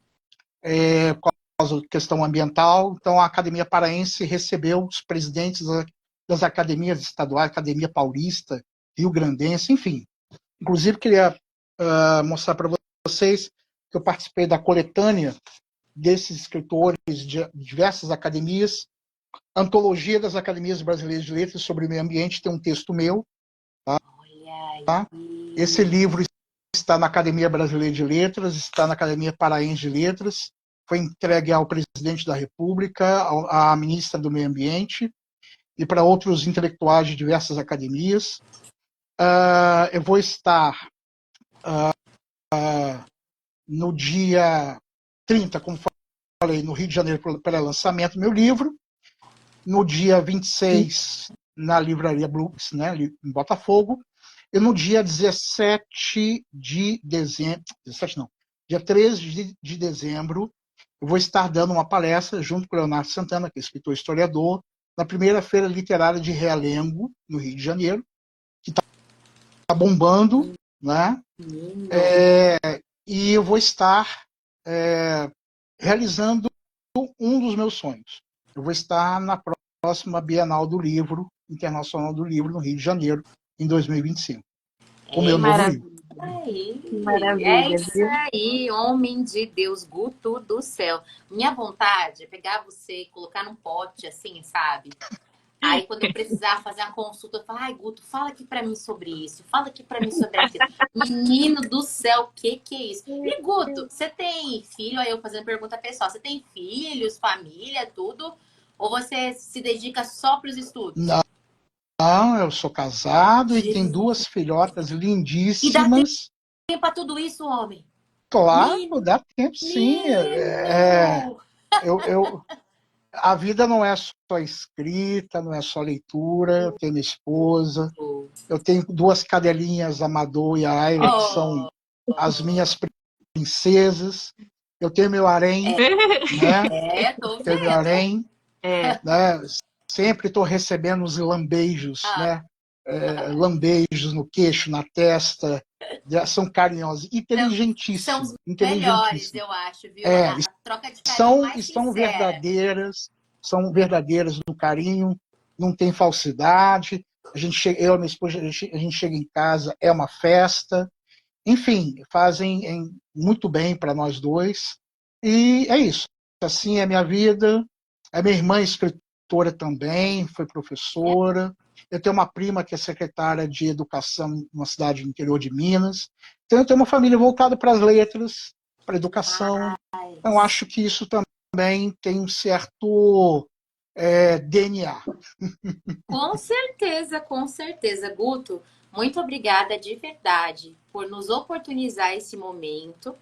por causa da questão ambiental. Então a Academia Paraense recebeu os presidentes das academias estaduais, Academia Paulista, Rio Grandense, enfim. Inclusive queria mostrar para vocês que eu participei da coletânea desses escritores de diversas academias, Antologia das Academias Brasileiras de Letras sobre o Meio Ambiente, tem um texto meu. Olha Esse aí. livro está na Academia Brasileira de Letras, está na Academia Paraense de Letras, foi entregue ao presidente da República, à ministra do Meio Ambiente e para outros intelectuais de diversas academias. Eu vou estar no dia 30, como falei, no Rio de Janeiro para lançamento do meu livro. No dia 26, na Livraria Brooks, né, em Botafogo. E no dia 17 de dezembro, 17 não, dia 13 de dezembro, eu vou estar dando uma palestra junto com o Leonardo Santana, que é escritor e historiador, na primeira feira literária de Realengo, no Rio de Janeiro, que está bombando, né? E eu vou estar realizando um dos meus sonhos. Eu vou estar na próxima Bienal do Livro, Internacional do Livro, no Rio de Janeiro, em 2025. O meu novo livro. É Maravilha, isso viu? aí, homem de Deus, Guto do céu. Minha vontade é pegar você e colocar num pote, assim, sabe? Aí, quando eu precisar fazer a consulta, eu falo, ai, Guto, fala aqui pra mim sobre isso, fala aqui pra mim sobre aquilo. Menino do céu, o que é isso? E, Guto, você tem filho? Aí eu fazendo pergunta pessoal, você tem filhos, família, tudo? Ou você se dedica só pros estudos? Não, eu sou casado e tenho Jesus. 2 filhotas E dá lindíssimas. tempo pra tudo isso, homem? Claro, Menino! dá tempo sim. Eu, a vida não é só escrita, não é só leitura. Eu tenho minha esposa, eu tenho 2 cadelinhas, a Madô e a Ayla, que são Oh, as minhas princesas. Eu tenho meu harém, né? tô Tenho meu vendo. harém, É, né? Sempre estou recebendo os lambejos, Ah, né? Lambejos no queixo, na testa, são carinhosos, não, são os inteligentíssimos, melhores, inteligentíssimos. eu acho, viu? É, A troca de carinho são, mais estão sincera. verdadeiras, são verdadeiras no carinho, não tem falsidade. Eu e minha esposa, a gente chega em casa, é uma festa. Enfim, fazem muito bem para nós dois. E é isso. Assim é a minha vida. A minha irmã é escritora também, foi professora. Eu tenho uma prima que é secretária de educação numa cidade do interior de Minas. Então, eu tenho uma família voltada para as letras, para a educação. Eu acho que isso também tem um certo DNA. Com certeza, Guto. Muito obrigada de verdade por nos oportunizar esse momento.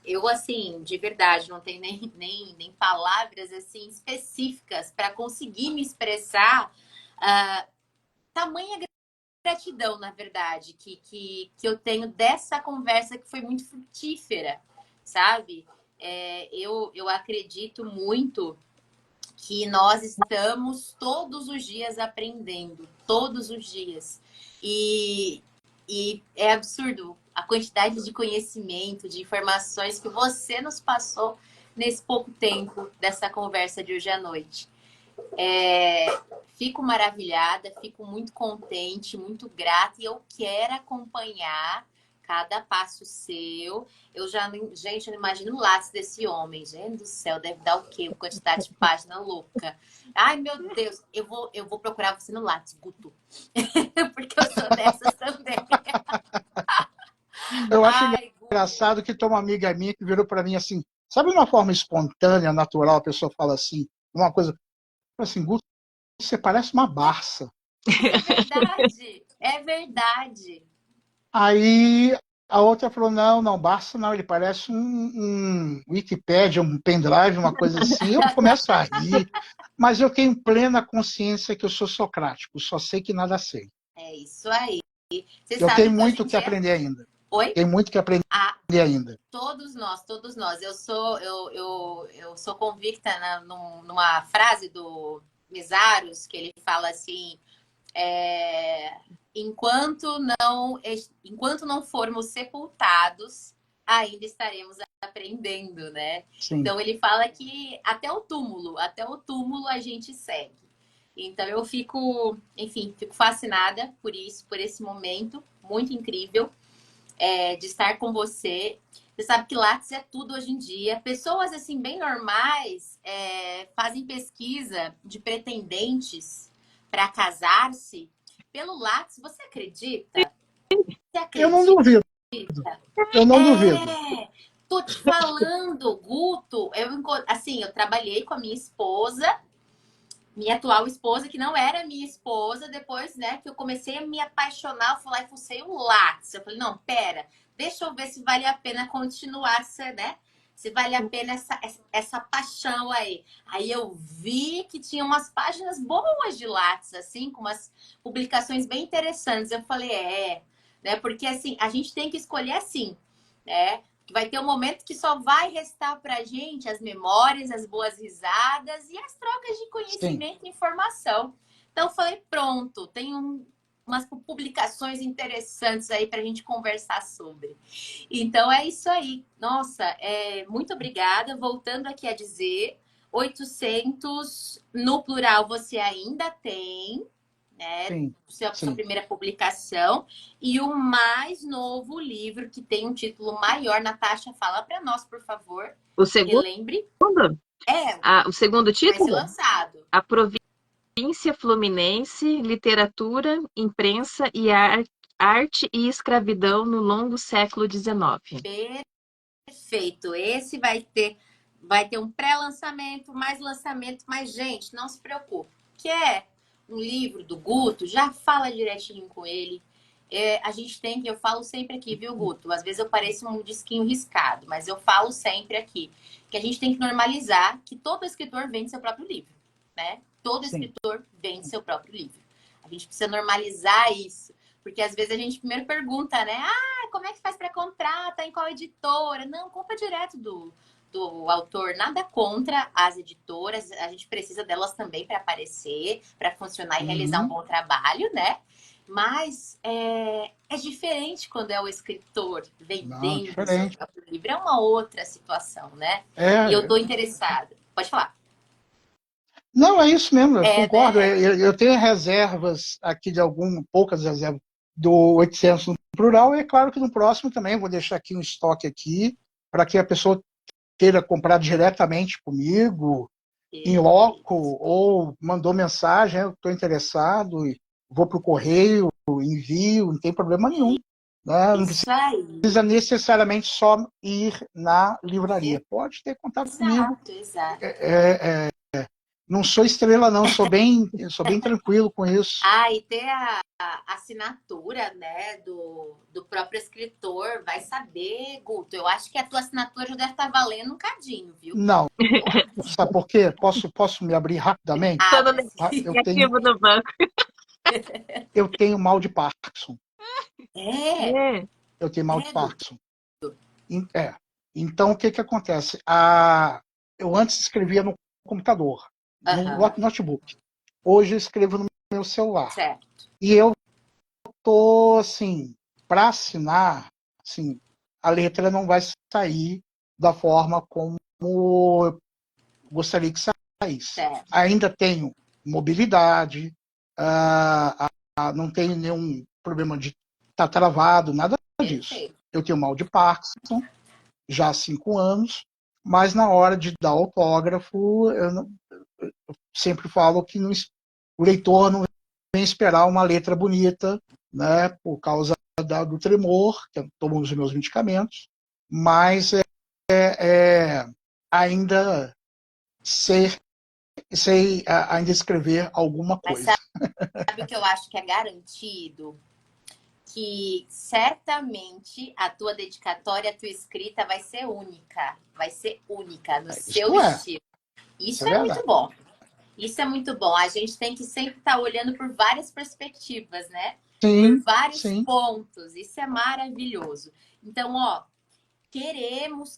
Eu, assim, de verdade, não tenho nem palavras assim específicas para conseguir me expressar. Tamanha gratidão, na verdade, que eu tenho dessa conversa que foi muito frutífera, sabe? Eu acredito muito que nós estamos todos os dias aprendendo, todos os dias. E, e é absurdo a quantidade de conhecimento, de informações que você nos passou nesse pouco tempo dessa conversa de hoje à noite. Fico maravilhada, fico muito contente, muito grata e eu quero acompanhar cada passo seu. Gente, eu não imagino o lápis desse homem. Gente do céu, deve dar o quê? Uma quantidade de página louca. Ai, meu Deus, eu vou procurar você no lápis, Guto. Porque eu sou dessas também. Eu acho Ai, Guto. engraçado que tem uma amiga minha que virou para mim assim, sabe, de uma forma espontânea, natural, a pessoa fala assim, uma coisa assim, Guto, você parece uma Barça. É verdade, é verdade. Aí a outra falou, não, não, Barça não, ele parece um Wikipédia, um pendrive, uma coisa assim. Eu começo a rir, mas eu tenho plena consciência que eu sou socrático, só sei que nada sei. É isso aí. Você Eu sabe tenho que hoje muito em que dia. aprender ainda. Oi? Tenho muito que aprender Ah, ainda. todos nós, todos nós. Eu sou convicta numa frase do Misaros, que ele fala assim: é, enquanto não formos sepultados, ainda estaremos aprendendo, né? Sim. Então ele fala que até o túmulo a gente segue. Então eu fico, enfim, fico fascinada por isso, por esse momento muito incrível. de estar com você. Você sabe que Lattes é tudo hoje em dia. Pessoas, assim, bem normais, fazem pesquisa de pretendentes para casar-se pelo Lattes. Você acredita? Você Eu não acredita? duvido, eu não duvido. Tô te falando, Guto. Assim, eu trabalhei com a minha atual esposa, que não era minha esposa, depois, né, que eu comecei a me apaixonar, eu fui lá e fucei o Lattes. Eu falei, não, pera, deixa eu ver se vale a pena continuar, né? Se vale a pena essa paixão aí. Aí eu vi que tinha umas páginas boas de Lattes, assim, com umas publicações bem interessantes. Eu falei, né? Porque assim, a gente tem que escolher assim, né? Vai ter um momento que só vai restar pra gente as memórias, as boas risadas e as trocas de Sim, conhecimento e informação. Então, eu falei, pronto, tem umas publicações interessantes aí para a gente conversar sobre. Então, é isso aí. Nossa, muito obrigada. Voltando aqui a dizer, 800 no plural você ainda tem, né? sim, Sua sim. primeira publicação. E o mais novo livro, que tem um título maior. Natasha, fala para nós, por favor. O segundo, Relembre. É, o segundo vai ser título? lançado. A Província Fluminense, Literatura, Imprensa e Arte e Escravidão no Longo Século XIX. Perfeito. Esse vai ter um pré-lançamento, mais lançamento, mas, gente, não se preocupe. Quer um livro do Guto? Já fala direitinho com ele. A gente tem que, eu falo sempre aqui, viu, Guto? Às vezes eu pareço um disquinho riscado, mas eu falo sempre aqui que a gente tem que normalizar que todo escritor vende seu próprio livro, né? Todo Sim. escritor vende seu próprio livro. A gente precisa normalizar isso, porque às vezes a gente primeiro pergunta, né? Como é que faz para comprar? Tá em qual editora? Não, compra direto do autor. Nada contra as editoras, a gente precisa delas também para aparecer, para funcionar e realizar um Uhum. bom trabalho, né? Mas é diferente quando é o escritor Não, vendendo o seu diferente. próprio livro. É uma outra situação, né? E eu É, tô interessada. Pode falar. não, é isso mesmo, eu concordo. Né? Eu tenho reservas aqui de poucas reservas do 800 no plural, e é claro que no próximo também vou deixar aqui um estoque aqui para que a pessoa queira comprar diretamente comigo, em loco, Perfeito. ou mandou mensagem, eu estou interessado, e vou para o correio, envio, não tem problema nenhum. Né? Não Isso aí. precisa necessariamente só ir na livraria. Pode ter contato comigo. Exato, exato. Não sou estrela, não, sou bem tranquilo com isso. E ter a assinatura, né, do próprio escritor, vai saber, Guto. Eu acho que a tua assinatura já deve estar valendo um cadinho, viu? Não, sabe por quê? Posso me abrir rapidamente? Estou no Abre assim. Eu tenho, negativo do banco. eu tenho mal de Parkinson. É, É. Eu tenho mal de Guto. Parkinson. É. Então, o que que acontece? Eu antes escrevia no computador, no Aham, notebook. Hoje eu escrevo no meu celular. certo. E eu tô, assim, para assinar, assim, a letra não vai sair da forma como eu gostaria que saísse. Certo. Ainda tenho mobilidade, não tenho nenhum problema de estar travado, nada disso. Perfeito. Eu tenho mal de Parkinson, já há 5 anos, mas na hora de dar autógrafo, eu sempre falo que o leitor não vem esperar uma letra bonita, né, por causa do tremor, que eu tomo os meus medicamentos, mas ainda sei ainda escrever alguma Mas coisa. sabe o que eu acho que é garantido? Que certamente a tua dedicatória, a tua escrita vai ser única. Vai ser única no seu Isto é, estilo. isso Isso é é muito verdade. bom. Isso é muito bom. A gente tem que sempre estar olhando por várias perspectivas, né? Por Sim, vários sim, pontos. Isso é maravilhoso. Então, ó, queremos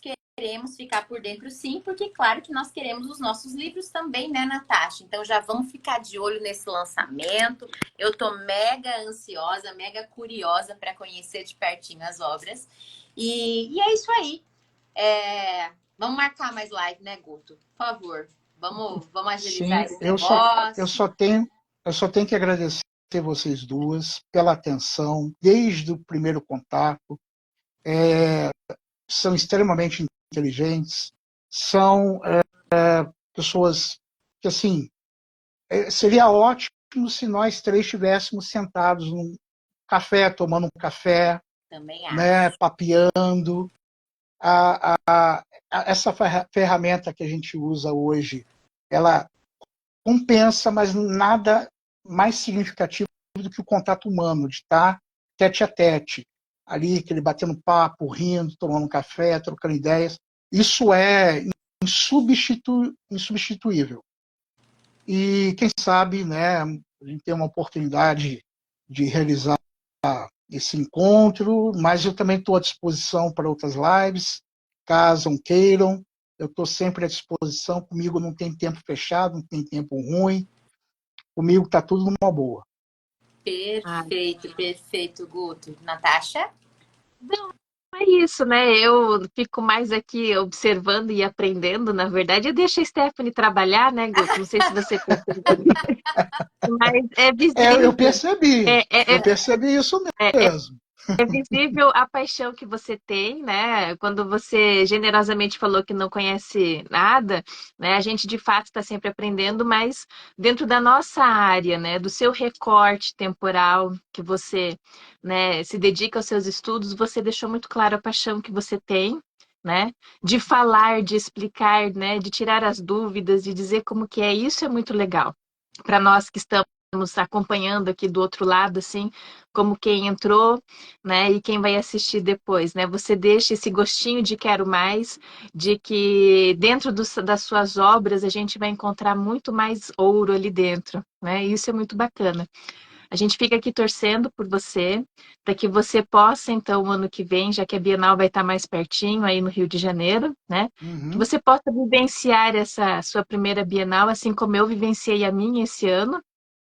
ficar por dentro, sim, porque claro que nós queremos os nossos livros também, né, Natasha? Então já vamos ficar de olho nesse lançamento. Eu tô mega ansiosa, mega curiosa para conhecer de pertinho as obras. E é isso aí. Vamos marcar mais live, né, Guto? Por favor. Vamos agilizar sim. esse Eu negócio. só tenho que agradecer vocês duas pela atenção desde o primeiro contato. são extremamente inteligentes, são pessoas que, assim, seria ótimo se nós três estivéssemos sentados num café, tomando um café, Também né, acho. papeando. Essa ferramenta que a gente usa hoje, ela compensa, mas nada mais significativo do que o contato humano, de estar tete a tete, ali, aquele batendo papo, rindo, tomando um café, trocando ideias. Isso é insubstituível. E quem sabe, né, a gente tem uma oportunidade de realizar esse encontro, mas eu também estou à disposição para outras lives, caso queiram. Eu estou sempre à disposição. Comigo não tem tempo fechado, não tem tempo ruim. Comigo está tudo numa boa. Perfeito, perfeito, Guto. Natasha? Não, é isso, né? Eu fico mais aqui observando e aprendendo, na verdade. Eu deixo a Stephanie trabalhar, né, Guto? Não sei se você percebeu, mas é Eu visível. percebi, É, é, eu percebi isso mesmo. É visível a paixão que você tem, né? Quando você generosamente falou que não conhece nada, né? A gente de fato está sempre aprendendo, mas dentro da nossa área, né? Do seu recorte temporal que você, né? Se dedica aos seus estudos, você deixou muito claro a paixão que você tem, né? De falar, de explicar, né? De tirar as dúvidas, de dizer como que é. Isso é muito legal para nós que estamos acompanhando aqui do outro lado, assim, como quem entrou, né, e quem vai assistir depois, né? Você deixa esse gostinho de quero mais, de que dentro das suas obras a gente vai encontrar muito mais ouro ali dentro, né? Isso é muito bacana. A gente fica aqui torcendo por você, para que você possa, então, o ano que vem, já que a Bienal vai estar mais pertinho, aí no Rio de Janeiro, né? Que Uhum. você possa vivenciar essa sua primeira Bienal, assim como eu vivenciei a minha esse ano,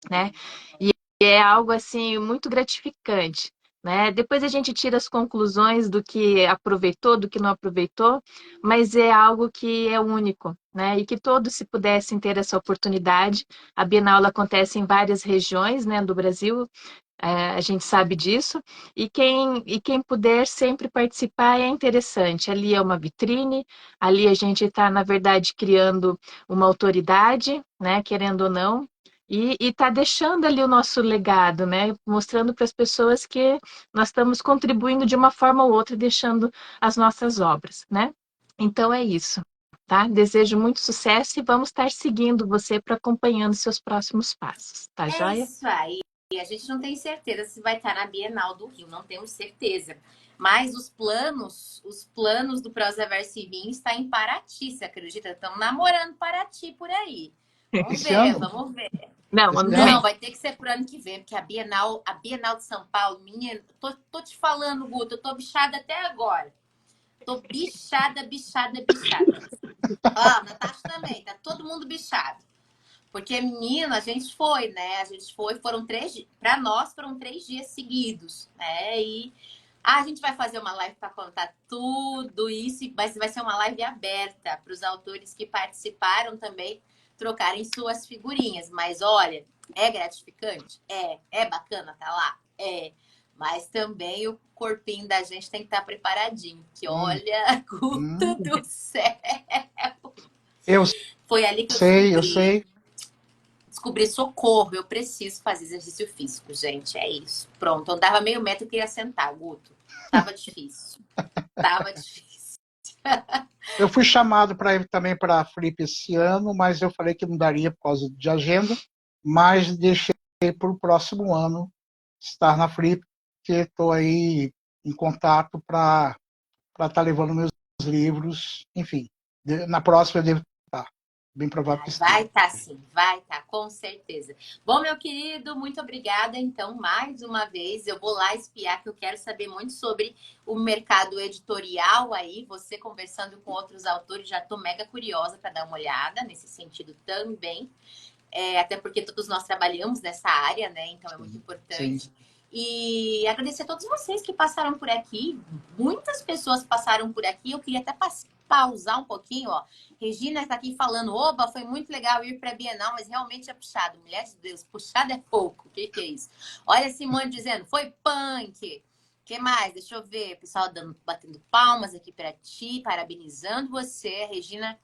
né? E é algo assim muito gratificante, né? Depois a gente tira as conclusões do que aproveitou, do que não aproveitou, mas é algo que é único, né? E que todos se pudessem ter essa oportunidade. A Bienal ela acontece em várias regiões, né, do Brasil. A gente sabe disso, e quem puder sempre participar é interessante. Ali é uma vitrine, ali a gente está, na verdade, criando uma autoridade, né, querendo ou não, e está deixando ali o nosso legado, né, mostrando para as pessoas que nós estamos contribuindo de uma forma ou outra, deixando as nossas obras, né? Então é isso, tá? Desejo muito sucesso e vamos estar seguindo você para acompanhando seus próximos passos, tá É joia? isso aí. A gente não tem certeza se vai estar na Bienal do Rio, não temos certeza. Mas os planos do Prosa Verso e Vinho está em Paraty, você acredita? Estamos namorando Paraty por aí. Vamos Esse ver, ano? vamos ver. Não, ano Esse que Não, ano? vem. vai ter que ser por ano que vem, porque a Bienal de São Paulo, minha, tô te falando, Guto, eu tô bichada até agora. Tô bichada, bichada, bichada. Ah, Natasha também, tá todo mundo bichado. Porque, menina, a gente foi, né? A gente foi, foram 3 dias. Para nós, foram 3 dias seguidos, né? E a gente vai fazer uma live para contar tudo isso, mas vai ser uma live aberta para os autores que participaram também trocarem suas figurinhas. Mas olha, é gratificante? É bacana tá lá? É. Mas também o corpinho da gente tem que estar preparadinho. Que Hum, olha, Guto hum. do céu. Eu Foi ali que eu sei, eu descobri. sei. Descobri socorro, eu preciso fazer exercício físico, gente. É isso. Pronto, eu andava meio metro e queria sentar, Guto. Tava difícil. Tava difícil. Eu fui chamado para ir também para a Flip esse ano, mas eu falei que não daria por causa de agenda, mas deixei para o próximo ano estar na Flip, que estou aí em contato para estar levando meus livros. Enfim, na próxima eu devo estar. Bem provável que Vai esteja. estar sim, vai estar, com certeza. Bom, meu querido, muito obrigada. Então, mais uma vez, eu vou lá espiar, que eu quero saber muito sobre o mercado editorial aí. Você conversando com outros autores, já estou mega curiosa para dar uma olhada nesse sentido também. Até porque todos nós trabalhamos nessa área, né? Então é muito Sim. importante. E agradecer a todos vocês que passaram por aqui. Muitas pessoas passaram por aqui. Eu queria até pausar um pouquinho, ó. Regina está aqui falando: oba, foi muito legal ir para a Bienal, mas realmente é puxado. Mulher de Deus, puxado é pouco. O que é isso? Olha a Simone dizendo: foi punk. que mais? Deixa eu ver. O pessoal batendo palmas aqui para ti, parabenizando você, Regina.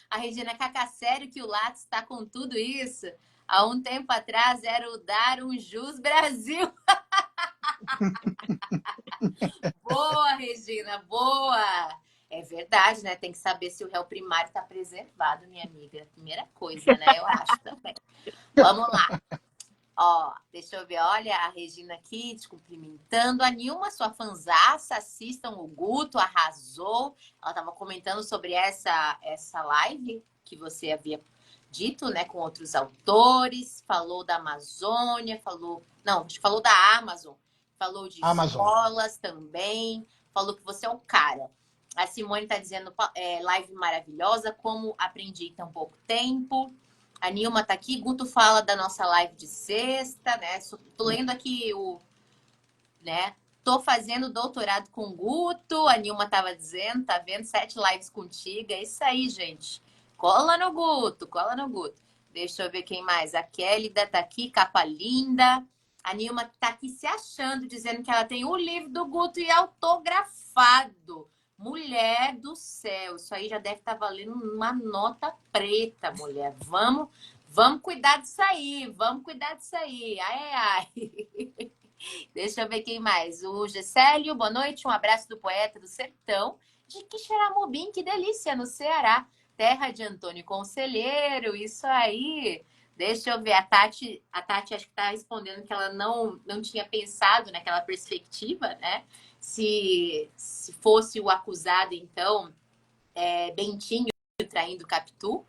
A Regina Cacá, sério que o Lattes está com tudo isso? Há um tempo atrás era o Dar um Jus Brasil. Boa, Regina, boa! É verdade, né? Tem que saber se o réu primário está preservado, minha amiga. Primeira coisa, né? Eu acho também. Vamos lá. Ó, deixa eu ver. Olha a Regina aqui te cumprimentando. A Nilma, sua fanzaça, assistam o Guto, arrasou. Ela estava comentando sobre essa live que você havia dito, né, com outros autores. Falou da Amazônia, falou da Amazon. Falou de Amazon. escolas também. Falou que você é o cara. A Simone está dizendo, live maravilhosa, como aprendi em tão pouco tempo. A Nilma tá aqui. Guto fala da nossa live de sexta, né? Tô lendo aqui né? Tô fazendo doutorado com o Guto. A Nilma tava dizendo, tá vendo? 7 lives contigo. É isso aí, gente. Cola no Guto, cola no Guto. Deixa eu ver quem mais. A Kélida tá aqui, capa linda. A Nilma tá aqui se achando, dizendo que ela tem o livro do Guto e autografado. Mulher do céu, isso aí já deve estar valendo uma nota preta, mulher. Vamos cuidar disso aí, vamos cuidar disso aí. Ai, ai. Deixa eu ver quem mais. O Gessélio, boa noite, um abraço do poeta do sertão de Quixeramobim, que delícia, no Ceará. Terra de Antônio Conselheiro, isso aí. Deixa eu ver, a Tati acho que está respondendo que ela não tinha pensado naquela perspectiva, né? Se fosse o acusado, então, Bentinho traindo Capitu,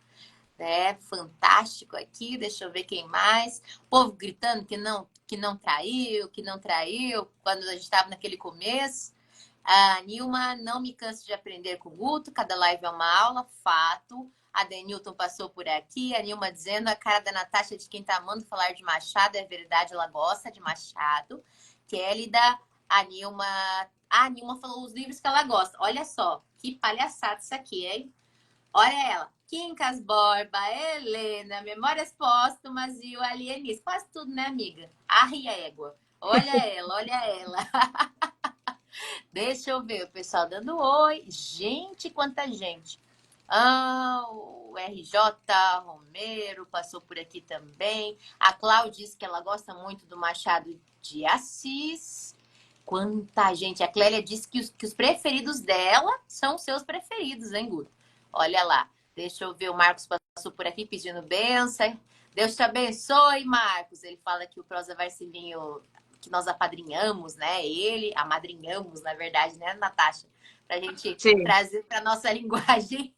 né? Fantástico aqui, deixa eu ver quem mais. O povo gritando que não traiu, quando a gente estava naquele começo. A Nilma, não me canso de aprender com o Guto, cada live é uma aula, fato. A Denilton passou por aqui, a Nilma dizendo, a cara da Natasha de quem tá amando falar de Machado, é verdade, ela gosta de Machado. Kélida, a Nilma falou os livros que ela gosta. Olha só, que palhaçada isso aqui, hein? Olha ela, Quincas Borba, Helena, Memórias Póstumas e o Alienista. Quase tudo, né, amiga? Arre a égua. Olha ela, olha ela. Deixa eu ver o pessoal dando oi. Gente, quanta gente. O RJ Romero passou por aqui também. A Cláudia disse que ela gosta muito do Machado de Assis. Quanta gente. A Clélia disse que os preferidos dela são os seus preferidos, hein, Guto? Olha lá. Deixa eu ver. O Marcos passou por aqui pedindo bênção. Deus te abençoe, Marcos. Ele fala que o Prosa Varcilinho, que nós apadrinhamos, né? Amadrinhamos, na verdade, né, Natasha? Pra gente trazer para nossa linguagem.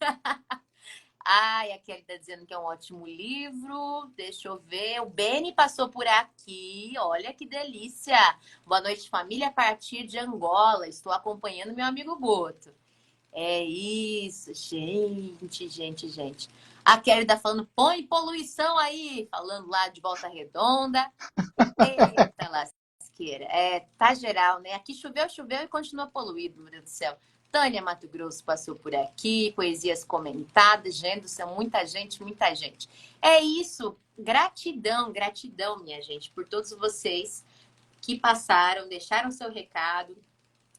Ai, a Kelly tá dizendo que é um ótimo livro. Deixa eu ver. O Beni passou por aqui. Olha que delícia. Boa noite, família, a partir de Angola. Estou acompanhando meu amigo Guto. É isso, gente. A Kelly tá falando, põe poluição aí. Falando lá de Volta Redonda. Eita, lasqueira. Tá geral, né? Aqui choveu e continua poluído, meu Deus do céu. Tânia Mato Grosso passou por aqui, poesias comentadas, são muita gente, muita gente. É isso, gratidão, minha gente, por todos vocês que passaram, deixaram seu recado.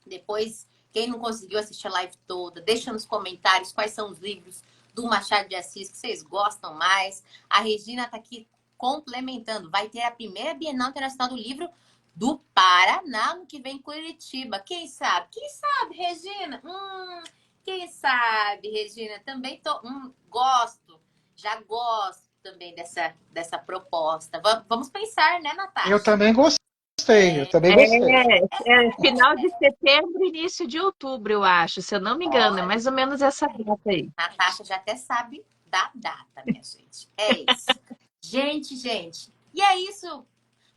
Depois, quem não conseguiu assistir a live toda, deixa nos comentários quais são os livros do Machado de Assis que vocês gostam mais. A Regina tá aqui complementando. Vai ter a primeira Bienal Internacional do Livro do Paraná no que vem em Curitiba. Quem sabe? Quem sabe, Regina? Quem sabe, Regina? Também já gosto também dessa proposta. Vamos pensar, né, Natasha? Eu também gostei, Final de setembro, início de outubro, eu acho, se eu não me engano. É mais ou menos essa data aí. Natasha já até sabe da data, minha gente. É isso. Gente. E é isso.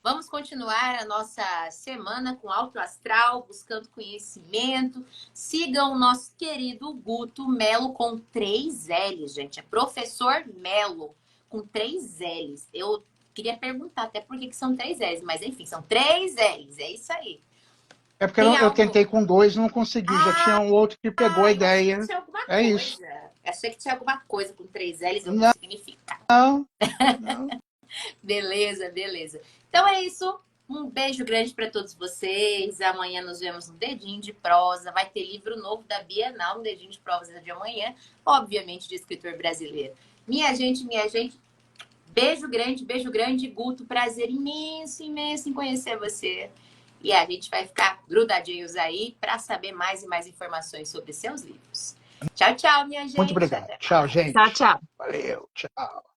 Vamos continuar a nossa semana com Alto Astral, buscando conhecimento. Sigam o nosso querido Guto Melo com 3 L's, gente. É professor Melo com 3 L's. Eu queria perguntar até por que são 3 L's, mas enfim, são 3 L's. É isso aí. É porque eu tentei com 2, não consegui. Já tinha um outro que pegou a ideia. Achei que tinha alguma coisa. Isso. Achei que tinha alguma coisa com 3 L's, não significa. Não. Beleza. Então é isso. Um beijo grande para todos vocês. Amanhã nos vemos no Dedinho de Prosa. Vai ter livro novo da Bienal, no Dedinho de Prosa de amanhã, obviamente de escritor brasileiro. Minha gente, beijo grande, Guto. Prazer imenso, imenso em conhecer você. E a gente vai ficar grudadinhos aí para saber mais e mais informações sobre seus livros. Tchau, tchau, minha Muito gente. obrigado. Até Tchau, mais. Tchau, gente. tchau. Valeu, tchau.